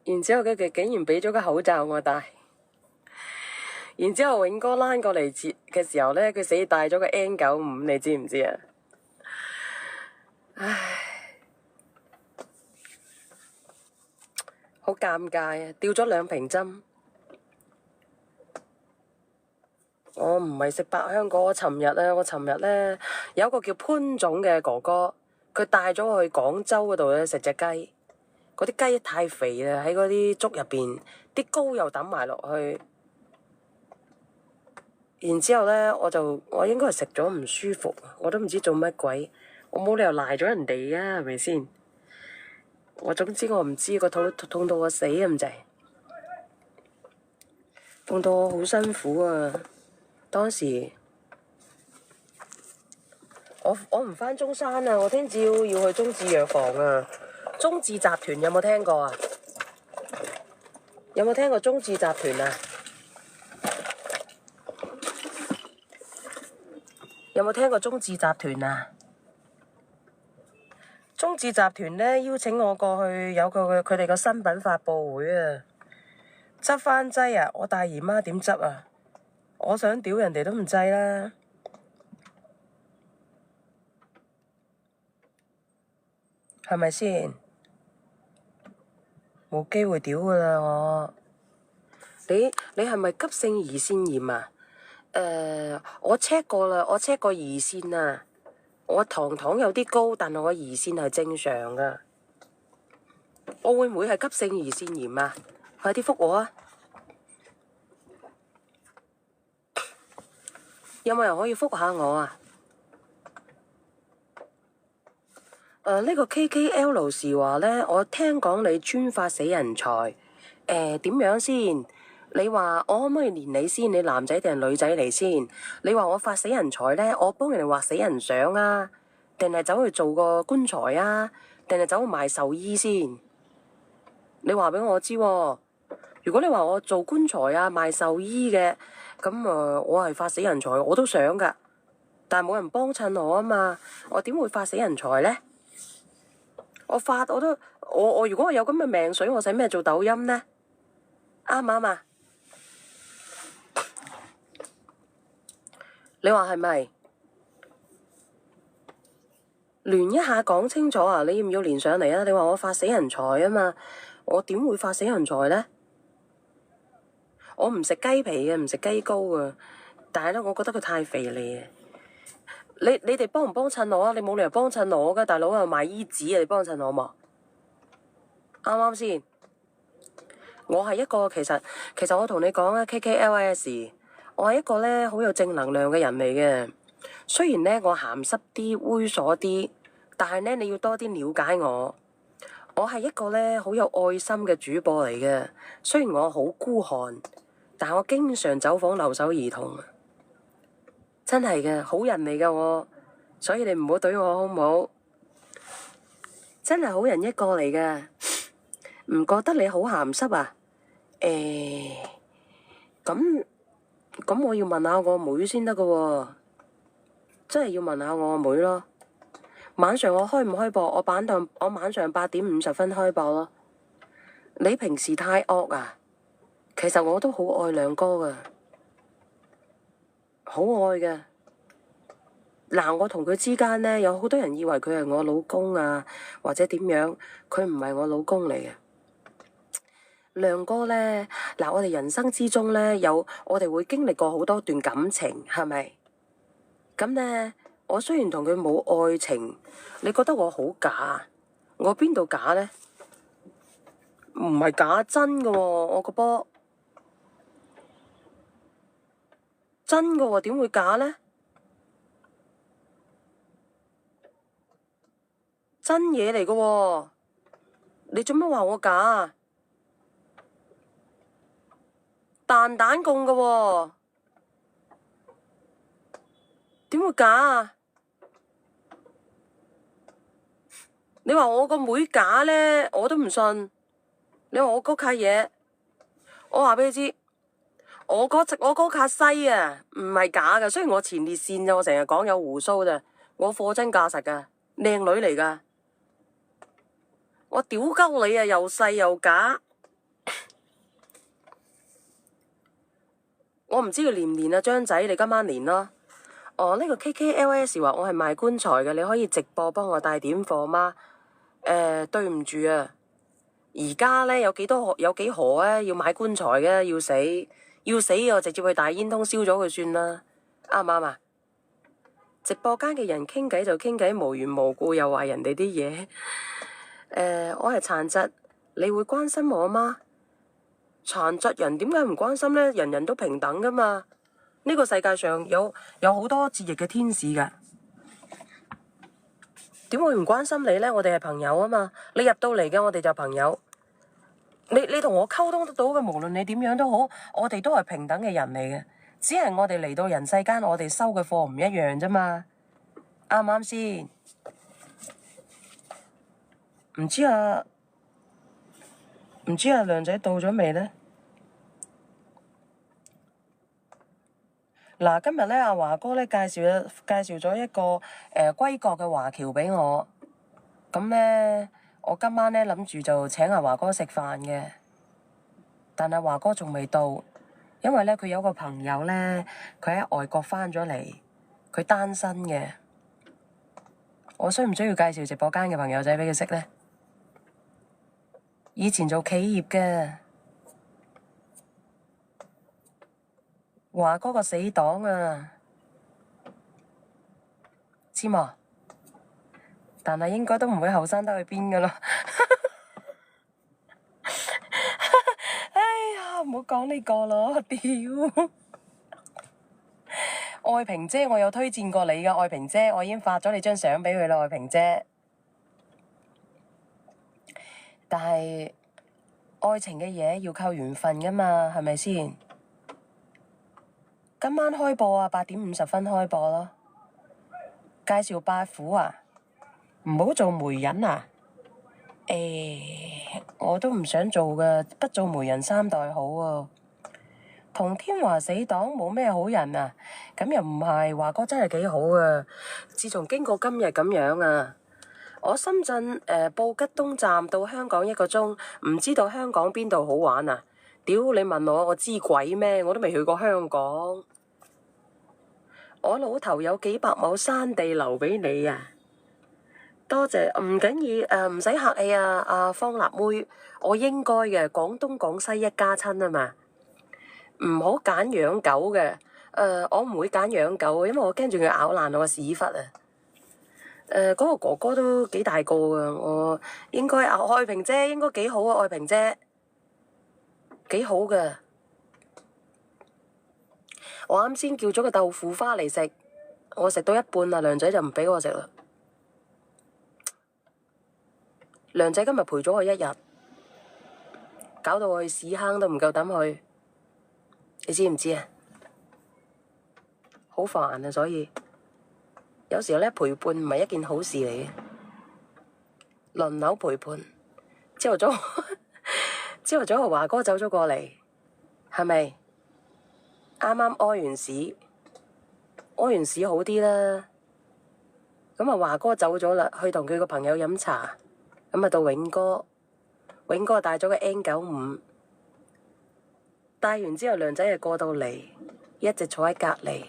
[SPEAKER 2] 然之後佢竟然俾咗個口罩我戴。然之後永哥躝過嚟嘅時候咧，佢死要戴咗個 N95，你知唔知啊？唉，好尷尬啊！掉咗2瓶針。我唔係食百香果，我尋日咧有一個叫潘總嘅哥哥，佢帶咗我去廣州嗰度咧食隻雞，嗰啲雞太肥啦，喺嗰啲粥入邊，啲膏又抌埋落去，然之後咧我應該係食咗唔舒服，我都唔知做乜鬼，我冇理由賴咗人哋啊，係咪先？總之我唔知，個肚痛到我死咁滯，痛到我好辛苦啊！當時我唔返中山啊，我聽朝要去中智藥房啊。中智集團有冇聽過啊？有冇聽過中智集團啊？有冇聽過中智集團啊？中智集團咧邀請我過去有佢哋個新品發佈會啊，執番劑啊！我大姨媽點執啊？我想屌人哋都唔制啦，係咪先？冇機會屌噶啦我。你係咪急性胰腺炎啊？我 check 過啦，我 check 過胰腺啊，我糖有啲高，但係我胰腺係正常噶。我會唔會係急性胰腺炎啊？快啲覆我啊！有冇人可以覆下我啊？呢個 KKL 時話咧，我聽講你專發死人財，點樣先？你話我可唔可以連你先？你男仔定係女仔嚟先？你話我發死人財咧，我幫人哋畫死人相啊，定係走去做個棺材啊，定係走去賣壽衣先？你話俾我知喎。如果你話我做棺材啊、賣壽衣嘅，咁我係發死人財，我都想噶，但係冇人幫襯我啊嘛，我點會發死人財咧？我如果我有咁嘅命水，我使咩做抖音呢？啱唔啱啊？你話係咪？連一下講清楚啊！你要唔要連上嚟啊？你話我發死人財啊嘛，我點會發死人財呢？我唔食雞皮嘅，唔食雞膏嘅，但係咧，我覺得佢太肥膩啊！你哋幫唔幫襯我啊？你冇理由幫襯我噶，大佬啊，賣衣紙啊，你幫襯我嘛？啱啱先？我係一個其實我同你講啊 KKLS， 我係一個咧好有正能量嘅人嚟嘅。雖然咧我鹹濕啲、猥瑣啲，但係咧你要多啲了解我。我係一個咧好有愛心嘅主播嚟嘅。雖然我好孤寒，但係我經常走訪留守兒童。真係嘅，好人嚟㗎我，所以你唔好懟我好唔好？真係好人一個嚟嘅，唔覺得你好鹹濕啊？咁我要問下我妹先得㗎喎，真係要問下我妹咯。晚上我開唔開播？我晚上8:50開播咯。你平時太惡啊！其實我都好愛亮哥㗎。好愛嘅，嗱，我同佢之間呢，有好多人以為佢係我老公啊，或者點樣，佢唔係我老公嚟嘅。亮哥呢，嗱，我哋人生之中呢，我哋會經歷過好多段感情，係咪？咁呢，我雖然同佢冇愛情，你覺得我好假？我邊度假呢？唔係假，真㗎喎，我個波。真㗎喎，點會假呢？真嘢嚟㗎喎，你做乜話我假啊？蛋蛋共㗎喎，點會假啊？你話我個妹假呢，我都唔信。你話我嗰卡嘢，我話俾你知。我嗰卡西啊，唔係假噶。雖然我前列腺咋，我成日講有鬍鬚咋，我貨真價實噶，靚女嚟噶。我屌鳩你啊，又細又假。我唔知佢連唔連啊，張仔，你今晚連咯。哦，呢個 KKLS 話我係賣棺材嘅，你可以直播幫我帶點貨嗎？對唔住啊，而家呢，有幾何啊，要買棺材嘅，要死我直接去大煙通燒咗佢算啦，啱唔啱啊？直播間嘅人傾偈就傾偈，無緣無故又話人哋啲嘢。我係殘疾，你會關心我嗎？殘疾人點解唔關心呢？人人都平等噶嘛。呢個世界上有好多折翼嘅天使噶，點會唔關心你呢？我哋係朋友啊嘛，你入到嚟嘅我哋就朋友。你同我溝通得到嘅，無論你點樣都好，我哋都係平等嘅人嚟嘅，只係我哋嚟到人世間，我哋收嘅貨唔一樣啫嘛，啱唔啱先？唔知啊，亮仔到咗未呢？嗱，今日咧阿華哥咧介紹咗一個歸國嘅華僑俾我，咁咧我今晚咧諗住就請阿華哥食飯嘅，但係華哥仲未到，因為咧佢有個朋友咧佢喺外國返咗嚟，佢單身嘅，我需唔需要介紹直播間嘅朋友仔俾佢識咧？以前做企業嘅。華哥個死黨啊，知冇？但係應該都唔會後生得去邊噶啦。哎呀，唔好講呢個咯，屌！愛萍姐，我有推薦過你㗎，愛萍姐，我已經發咗你張相俾佢啦，愛萍姐。但係愛情嘅嘢要靠緣分㗎嘛，係咪先？今晚開播啊，8:50開播咯。介紹八虎啊，唔好做媒人啊。我都唔想做㗎，不做媒人3代好啊。同天華死黨冇咩好人啊，咁又唔係，華哥真係幾好啊。自從經過今日咁樣啊，我深圳布吉東站到香港1個鐘，唔知道香港邊度好玩啊？屌你問我知鬼咩？我都未去過香港。我老頭有幾百畝山地留俾你啊！多謝，唔緊要，唔使客氣啊，阿方立妹，我應該嘅，廣東廣西一家親啊嘛。唔好揀養狗嘅，我唔會揀養狗，因為我驚住佢咬爛我個屎忽啊。嗰個哥哥都幾大個噶，我應該愛萍姐應該幾好啊，愛萍姐幾好噶。我啱先叫咗個豆腐花嚟食，我食到一半啦，梁仔就唔俾我食啦。梁仔今日陪咗我1日，搞到我去屎坑都唔夠膽去。你知唔知啊？好煩啊，所以有時候咧陪伴唔係一件好事嚟嘅，輪流陪伴。朝頭早華哥走咗過嚟，係咪？啱啱屙完屎好啲啦。咁啊華哥走咗啦，去同佢個朋友飲茶。咁啊到永哥帶咗個 N95。帶完之後，梁仔就過到嚟，一直坐喺隔離。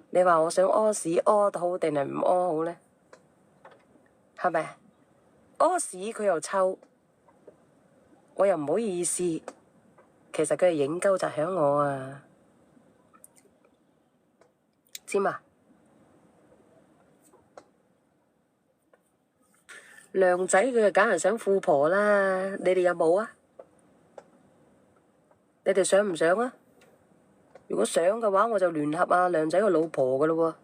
[SPEAKER 2] 你話我想屙屎屙得好定係唔屙好呢？係咪？屙屎佢又臭，我又唔好意思。其實佢係影鳩窒響我啊，知嘛？梁仔佢就梗係想富婆啦，你哋有冇啊？你哋想唔想啊？如果想嘅話，我就聯合阿梁仔個老婆噶咯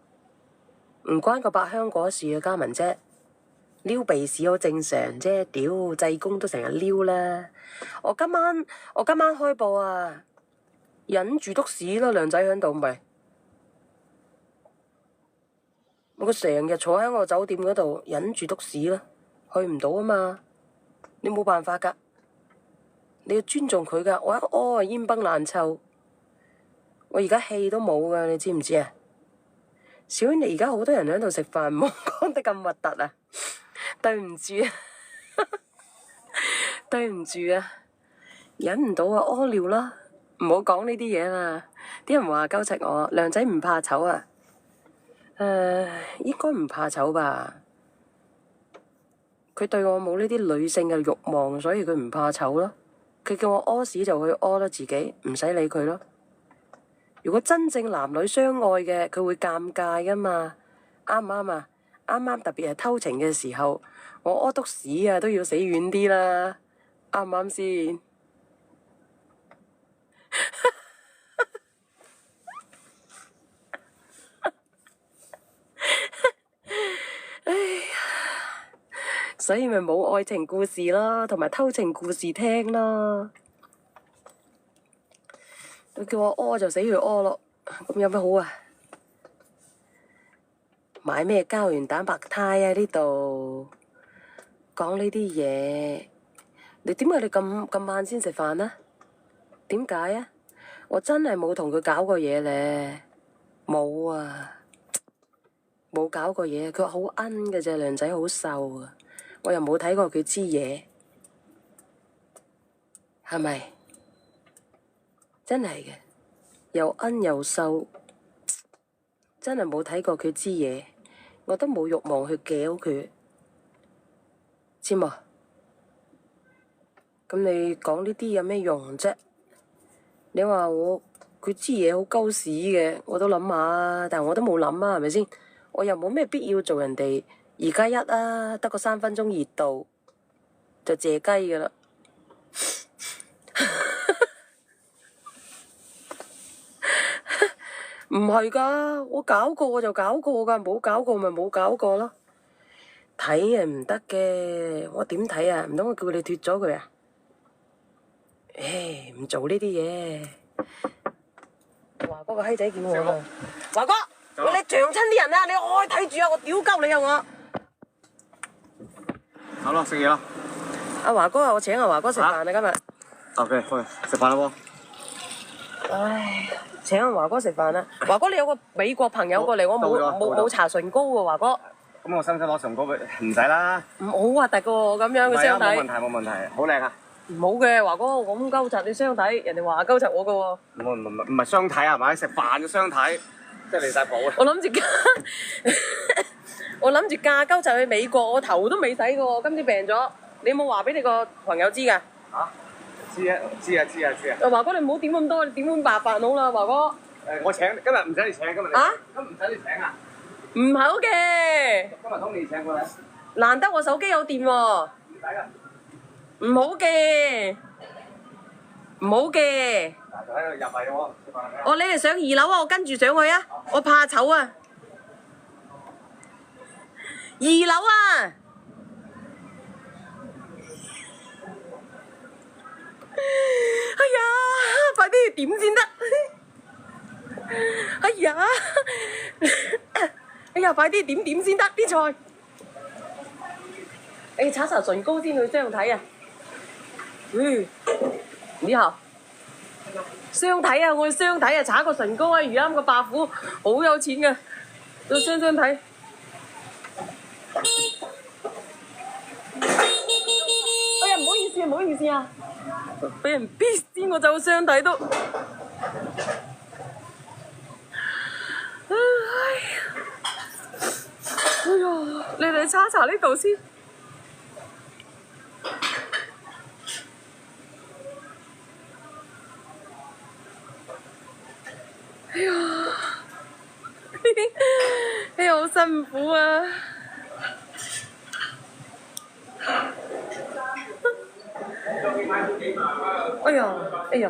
[SPEAKER 2] 喎，唔關個百香果事啊，嘉文姐，撩鼻屎好正常啫，屌濟公都成日撩啦。我今晚開播啊，忍住篤屎咯，梁仔喺度咪，我成日坐喺我酒店嗰度忍住篤屎咯，去唔到啊嘛，你冇辦法噶。你要尊重佢噶，我一屙啊煙崩爛臭，我而家氣都冇噶，你知唔知啊？小娟，你而家好多人喺度食飯，唔好講得咁核突啊！對唔住啊，對唔住啊，忍唔到啊，屙尿啦，唔好講呢啲嘢啦，啲人話鳩柒我，梁仔唔怕醜啊？應該唔怕醜吧？佢對我冇呢啲女性嘅慾望，所以佢唔怕醜咯。佢叫我屙屎就去屙啦，自己唔使理佢咯。如果真正男女相愛嘅，佢會尷尬噶嘛？啱唔啱啊？啱啱特別係偷情嘅時候，我屙篤屎啊都要死遠啲啦，啱唔啱先？哎呀，所以咪冇愛情故事咯，同埋偷情故事聽咯。佢叫我屙就死去屙咯，咁有咩好啊？買咩膠原蛋白胎啊？呢度講呢啲嘢，你點解你咁晚先食飯啊？點解啊？我真係冇同佢搞過嘢咧，冇啊，冇搞過嘢。佢好奀嘅啫，靚仔好瘦啊，我又冇睇過佢支嘢，係咪？真係嘅，又奀又瘦，真係冇睇過佢支嘢，我都冇慾望去攪佢，知冇？咁你講呢啲有咩用啫？你話佢支嘢好鳩屎嘅，我都諗下，但係我都冇諗啊，係咪先？我又冇咩必要做人哋2+1啊，得個3分鐘熱度就謝雞噶啦。唔係㗎，我搞過我就搞過㗎，冇搞過咪冇搞過咯。睇係唔得嘅，我點睇啊？唔通我叫你脱咗佢啊？唉，唔做呢啲嘢。華哥個閪仔叫我啦，華哥，你撞親啲人啊！你開睇住啊！我屌鳩你啊我！
[SPEAKER 11] 好啦，食嘢啦。
[SPEAKER 2] 阿華哥啊，我請阿華哥食飯啊今日。
[SPEAKER 11] OK，去食飯啦喎。
[SPEAKER 2] 唉，請阿華哥食飯啊！華哥你有個美國朋友過嚟，我冇搽唇膏喎，華哥。
[SPEAKER 11] 咁我使唔使攞唇膏畀？唔使啦。
[SPEAKER 2] 唔好核突噶喎，咁樣嘅相睇。
[SPEAKER 11] 冇問題冇問題，好靚啊！
[SPEAKER 2] 唔好嘅，華哥咁鳩柒你相睇，人哋話鳩柒我噶喎。
[SPEAKER 11] 唔係相睇係咪？食飯嘅相睇，即係離晒譜啊！
[SPEAKER 2] 我諗住嫁鳩柒去美國，我頭都未洗過，今次病咗。你有冇話俾你個朋友知㗎？
[SPEAKER 11] 嚇？知啊！
[SPEAKER 2] 華哥你唔好點咁多，你點碗白飯好啦，華哥。
[SPEAKER 11] 我請，今日唔使你請，今日你。
[SPEAKER 2] 啊？
[SPEAKER 11] 今日唔使你請啊？
[SPEAKER 2] 唔好嘅。
[SPEAKER 11] 今日Tony請過嚟。
[SPEAKER 2] 難得我手機有電喎。
[SPEAKER 11] 唔使啦。
[SPEAKER 2] 唔好嘅。唔好嘅。
[SPEAKER 11] 嗱，就喺度入嚟喎。
[SPEAKER 2] 哦，你哋上2樓啊，我跟住上去啊，我怕醜啊。2樓啊！哎呀，快啲點先得！哎呀，快啲點先得啲菜。你搽搽唇膏先去相睇啊！你好，相睇啊！我去相睇啊！搽個唇膏啊！余啱個伯父好有錢噶，去相睇。哎呀，唔好意思啊！俾人逼先我就相睇都。哎呀，你哋搽呢度先。哎呀，好辛苦啊！哎呀，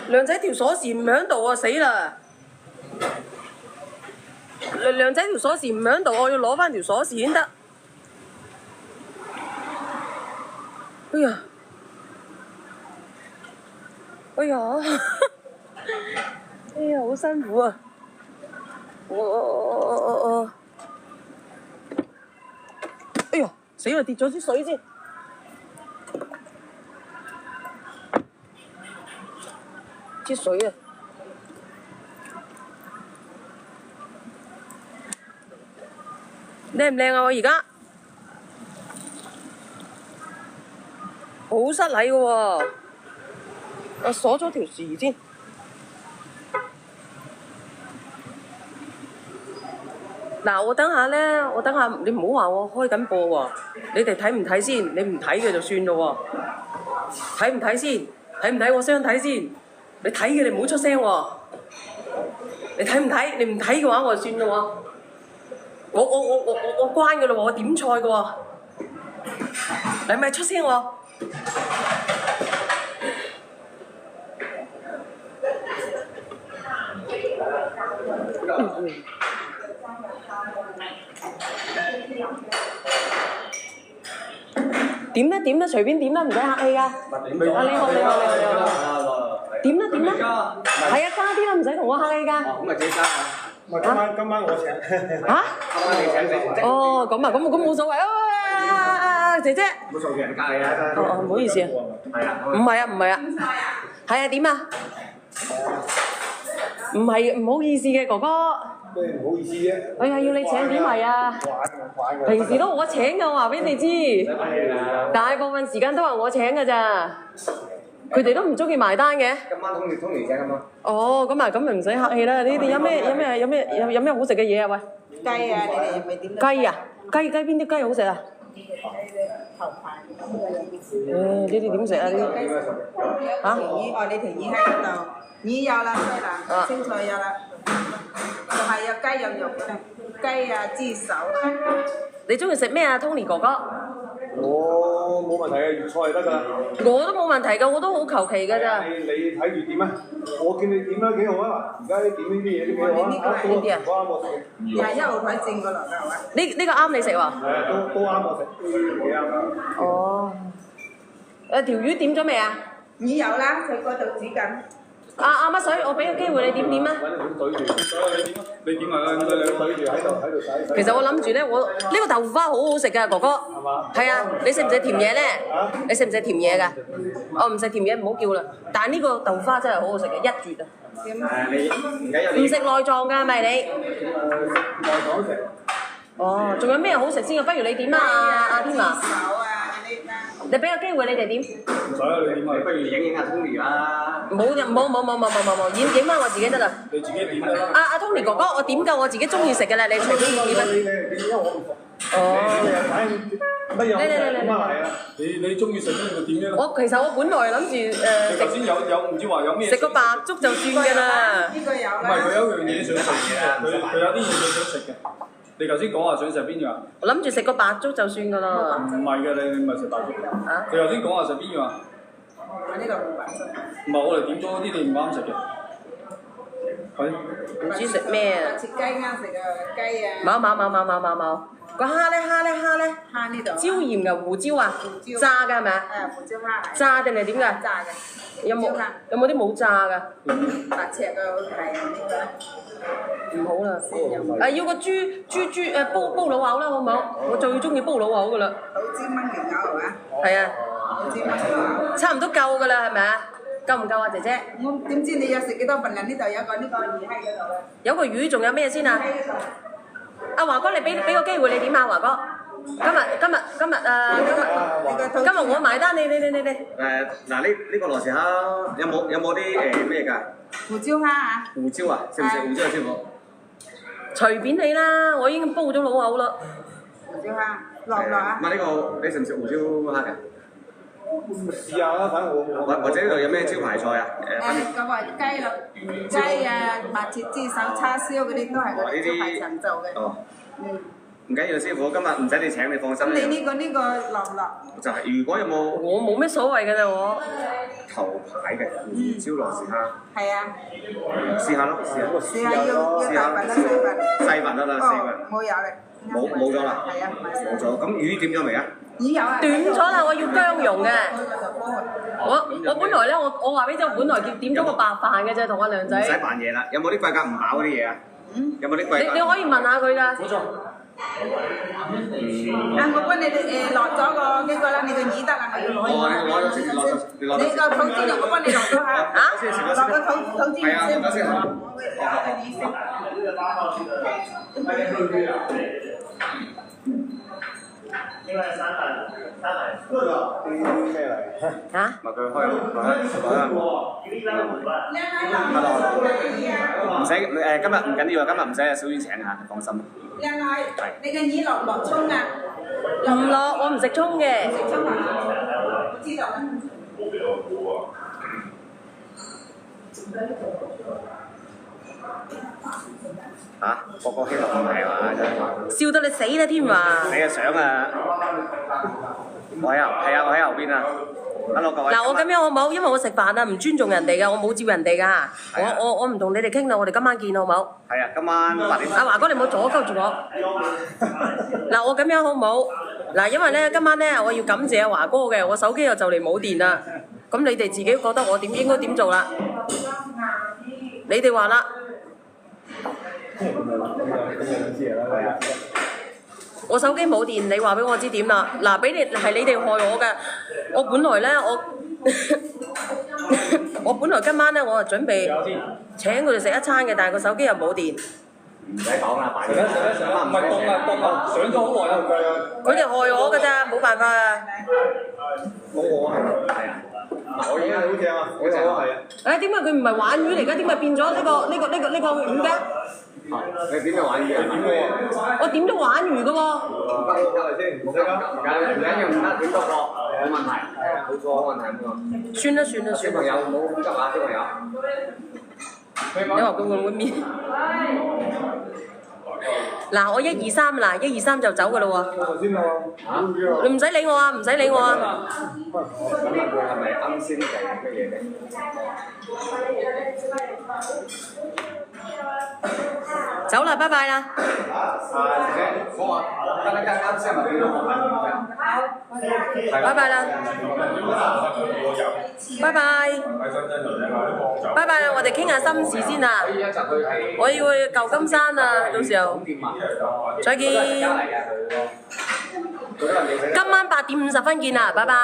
[SPEAKER 2] 梁仔條鎖匙唔喺度啊，死啦！梁仔條鎖匙唔喺度，我要攞返條鎖匙先得。哎呀，好辛苦啊！哎呀，死啦！跌咗啲水先。啲水啊！靚唔靚啊？我而家好失禮嘅喎，我鎖咗條匙先。嗱，我等下你唔好話我開緊播喎，你哋睇唔睇先？你唔睇嘅就算咯喎，睇唔睇先？睇唔睇我相睇先？你睇嘅你唔好出聲喎，你睇唔睇？你唔睇嘅話我就算咯喎。我關嘅咯喎，我點菜嘅喎，你咪出聲喎。點啦，隨便點啦，唔使客氣噶。你好。點啦，係啊，加啲啦，唔使同我客氣噶。
[SPEAKER 11] 咁咪自己加啊！今晚我請。
[SPEAKER 2] 嚇？
[SPEAKER 11] 今晚你請食。
[SPEAKER 2] 哦，咁冇所謂啊，姐姐。
[SPEAKER 11] 冇數人價你啊！
[SPEAKER 2] 唔好意思啊。
[SPEAKER 11] 係啊。
[SPEAKER 2] 唔係啊。係啊，點啊？唔係唔好意思嘅哥哥。
[SPEAKER 11] 咩唔好意思啫？
[SPEAKER 2] 哎呀，要你請點係啊？平時都我請㗎，我話俾你知。大部分時間都係我請㗎咋。佢哋都唔中意埋單嘅。
[SPEAKER 11] 今晚Tony請今晚。
[SPEAKER 2] 哦，咁咪唔使客氣啦。你哋有咩好食嘅嘢啊？喂。
[SPEAKER 12] 雞啊！你哋咪點？
[SPEAKER 2] 雞啊？雞邊啲雞好食啊？
[SPEAKER 12] 頭排。
[SPEAKER 2] 呢啲點食啊？呢啲。嚇？
[SPEAKER 12] 你條魚喺嗰度，魚有啦，西蘭，青菜有啦，就係有雞有肉嘅，雞啊豬手。
[SPEAKER 2] 你中意食咩啊，Tony 哥哥？
[SPEAKER 11] 我冇問題嘅，粵菜得㗎。
[SPEAKER 2] 我都冇問題㗎，我都好求其㗎咋。
[SPEAKER 11] 你睇住點啊？我見你點得幾好啊！而家你點呢啲嘢都幾好啊！
[SPEAKER 2] 邊啲啊？
[SPEAKER 11] 都啱我食。
[SPEAKER 12] 廿一號台正過來㗎係嘛？
[SPEAKER 2] 呢個啱你食喎？
[SPEAKER 11] 係啊，都啱我食，都幾啱啊！
[SPEAKER 2] 哦。條魚點咗未啊？
[SPEAKER 12] 魚有啦，佢嗰度煮緊。
[SPEAKER 2] 阿乜水，我俾個機會你點點啊？
[SPEAKER 11] 揾條水對住，你點啊？你對住喺度洗。
[SPEAKER 2] 其實我諗住咧，我呢個豆腐花好好食㗎，哥哥。
[SPEAKER 11] 係嘛？
[SPEAKER 2] 係啊，你食唔食甜嘢咧？你食唔食甜嘢㗎？我唔食甜嘢，唔好叫啦。但係呢個豆腐花真係好好食嘅，一絕啊！
[SPEAKER 11] 你而家有
[SPEAKER 2] 唔食內臟㗎係咪你？
[SPEAKER 11] 內臟食。
[SPEAKER 2] 哦，仲有咩好食先啊？不如你點啊，阿添啊？你俾個機會你哋點？
[SPEAKER 11] 唔使啦，你點啊？不如影下 Tony 啦。
[SPEAKER 2] 冇，影翻我自己得啦。
[SPEAKER 11] 你自己點得啦。
[SPEAKER 2] 阿 Tony 哥哥，我點夠我自己中意食嘅啦，你隨便點啊？哦。
[SPEAKER 11] 乜嘢好食點啊？係啊，你中意食咩就點咩咯。
[SPEAKER 2] 其實我本來諗住
[SPEAKER 11] 你頭先有唔知話有咩？
[SPEAKER 2] 食個白粥就算㗎啦。
[SPEAKER 12] 呢個有啦。
[SPEAKER 11] 唔係佢有一樣嘢想食嘅，佢有啲嘢佢想食嘅。你頭先講話想食邊樣？
[SPEAKER 2] 我諗住食個白粥就算㗎啦。
[SPEAKER 11] 唔係嘅，你唔係食白粥。
[SPEAKER 2] 啊？
[SPEAKER 11] 你頭先講話食邊樣？
[SPEAKER 12] 我呢度冇白粥。
[SPEAKER 11] 唔係我哋點咗啲你唔啱食嘅。係。
[SPEAKER 2] 唔知食咩啊？
[SPEAKER 12] 切雞啱食啊，雞啊。
[SPEAKER 2] 冇。個蝦咧？
[SPEAKER 12] 蝦呢度。
[SPEAKER 2] 椒鹽㗎，胡椒啊？
[SPEAKER 12] 胡椒。
[SPEAKER 2] 炸㗎係咪啊？
[SPEAKER 12] 胡椒蝦。
[SPEAKER 2] 炸定係點㗎？
[SPEAKER 12] 炸嘅。
[SPEAKER 2] 有冇啲冇炸㗎？
[SPEAKER 12] 白切嘅好似係呢個。
[SPEAKER 2] 唔好啦，要個豬煲老藕啦，好唔好？我最中意煲老藕噶啦。
[SPEAKER 12] 好煎燜條牛係嘛？
[SPEAKER 2] 係啊。
[SPEAKER 12] 好煎燜條牛。
[SPEAKER 2] 差唔多夠噶啦，係咪啊？夠唔夠啊，姐姐？
[SPEAKER 12] 我點知你有食幾多份啊？呢度有個呢個魚喺嗰度啊。
[SPEAKER 2] 有個魚，仲有咩先啊？阿華哥，你俾個機會你點啊，華哥？今日我埋單，你。
[SPEAKER 11] 嗱呢個螺絲蝦有冇啲咩㗎？
[SPEAKER 12] 胡椒蝦啊！
[SPEAKER 11] 胡椒啊？食唔食胡椒啊，師傅？
[SPEAKER 2] 隨便你啦，我已經煲咗老藕啦。
[SPEAKER 12] 胡椒蝦落唔落啊？
[SPEAKER 11] 唔係呢個，你食唔食胡椒蝦嘅？試下啦，反正我或者呢度有咩招牌菜啊？
[SPEAKER 12] 咁話雞啊，白切豬手、叉燒嗰啲都係我哋招牌神做嘅。
[SPEAKER 11] 哦。唔緊要，師傅，今日唔使你請，你放心。
[SPEAKER 12] 咁你呢個落唔落？
[SPEAKER 11] 就係如果有冇？
[SPEAKER 2] 我冇咩所謂㗎咋我。
[SPEAKER 11] 頭牌嘅胡椒螺絲蝦。
[SPEAKER 12] 係啊。
[SPEAKER 11] 試下咯，試下
[SPEAKER 12] 要大份啦，細份。
[SPEAKER 11] 細份得啦，4份。
[SPEAKER 12] 冇有啦。
[SPEAKER 11] 冇咗啦。
[SPEAKER 12] 係啊，
[SPEAKER 11] 冇咗。咁魚點咗未啊？
[SPEAKER 12] 魚有啊。
[SPEAKER 2] 短咗啦，我要薑蓉嘅。我本來咧，我話俾你知，我本來點咗個白飯嘅啫，同阿梁仔。
[SPEAKER 11] 唔使扮嘢啦，有冇啲貴格唔飽嗰啲嘢啊？有冇啲貴格？
[SPEAKER 2] 你可以問下佢㗎。
[SPEAKER 11] 冇錯。
[SPEAKER 12] 我幫你落咗個呢個啦，你個耳得啦，我要攞。你個肚豬肉我幫你落咗下。落個肚豬肉先。
[SPEAKER 11] 應該係三份。咩嚟？
[SPEAKER 2] 嚇？
[SPEAKER 11] 咪佢開唔使今日唔緊要啊，今日唔使阿小婉請啊，放心。
[SPEAKER 12] 靚女，你嘅耳落唔落葱啊？
[SPEAKER 2] 唔落，我唔食葱嘅。
[SPEAKER 12] 食葱啊？我知道啦。
[SPEAKER 11] 嚇，個希望唔係嘛？
[SPEAKER 2] 笑到你死啦添話！
[SPEAKER 11] 你嘅相啊，我喺後邊啊。Hello 各位。
[SPEAKER 2] 嗱，我咁樣好唔好？因為我食飯啊，唔尊重人哋㗎，我冇照人哋㗎。我唔同你哋傾啦，我哋今晚見好唔好？
[SPEAKER 11] 係啊，今晚8點。
[SPEAKER 2] 阿華哥，你唔好阻鳩住我。嗱，我咁樣好唔好？嗱，因為咧今晚咧我要感謝阿華哥嘅，我手機又就嚟冇電啦。咁你哋自己覺得我應該點做啦？你哋話啦。我手機冇電，你話俾我知點啦？嗱，俾你係你哋害我嘅。我本來咧，我本來今晚咧，我係準備請佢哋食一餐嘅，但係個手機又冇電。
[SPEAKER 11] 唔使講啦，食啦，唔係凍啊，上咗好耐啦。
[SPEAKER 2] 佢哋害我㗎咋，冇辦法啊。
[SPEAKER 11] 冇我啊，係啊。我已經好正啊，好正啊，係啊。
[SPEAKER 2] 誒，點解佢唔係鯇魚嚟㗎？點解變咗呢個魚嘅？
[SPEAKER 11] 你點樣玩魚啊？
[SPEAKER 2] 我點咗鯇魚嘅喎。
[SPEAKER 11] 唔緊要，唔得，點都過，冇問題，冇問題。
[SPEAKER 2] 算啦。
[SPEAKER 11] 小朋友唔好急啊，小朋友。
[SPEAKER 2] 你話佢會唔會面？嗱，我123嗱，123就走噶啦喎。你唔使理我啊，唔使理我啊。
[SPEAKER 11] 係咪啱先定乜嘢咧？
[SPEAKER 2] 走啦，拜拜啦。拜拜啦。拜拜。拜拜啦，我哋傾下心事先啊。我要去舊金山啊，到時候。再見。今晚8點50分見啦，拜拜。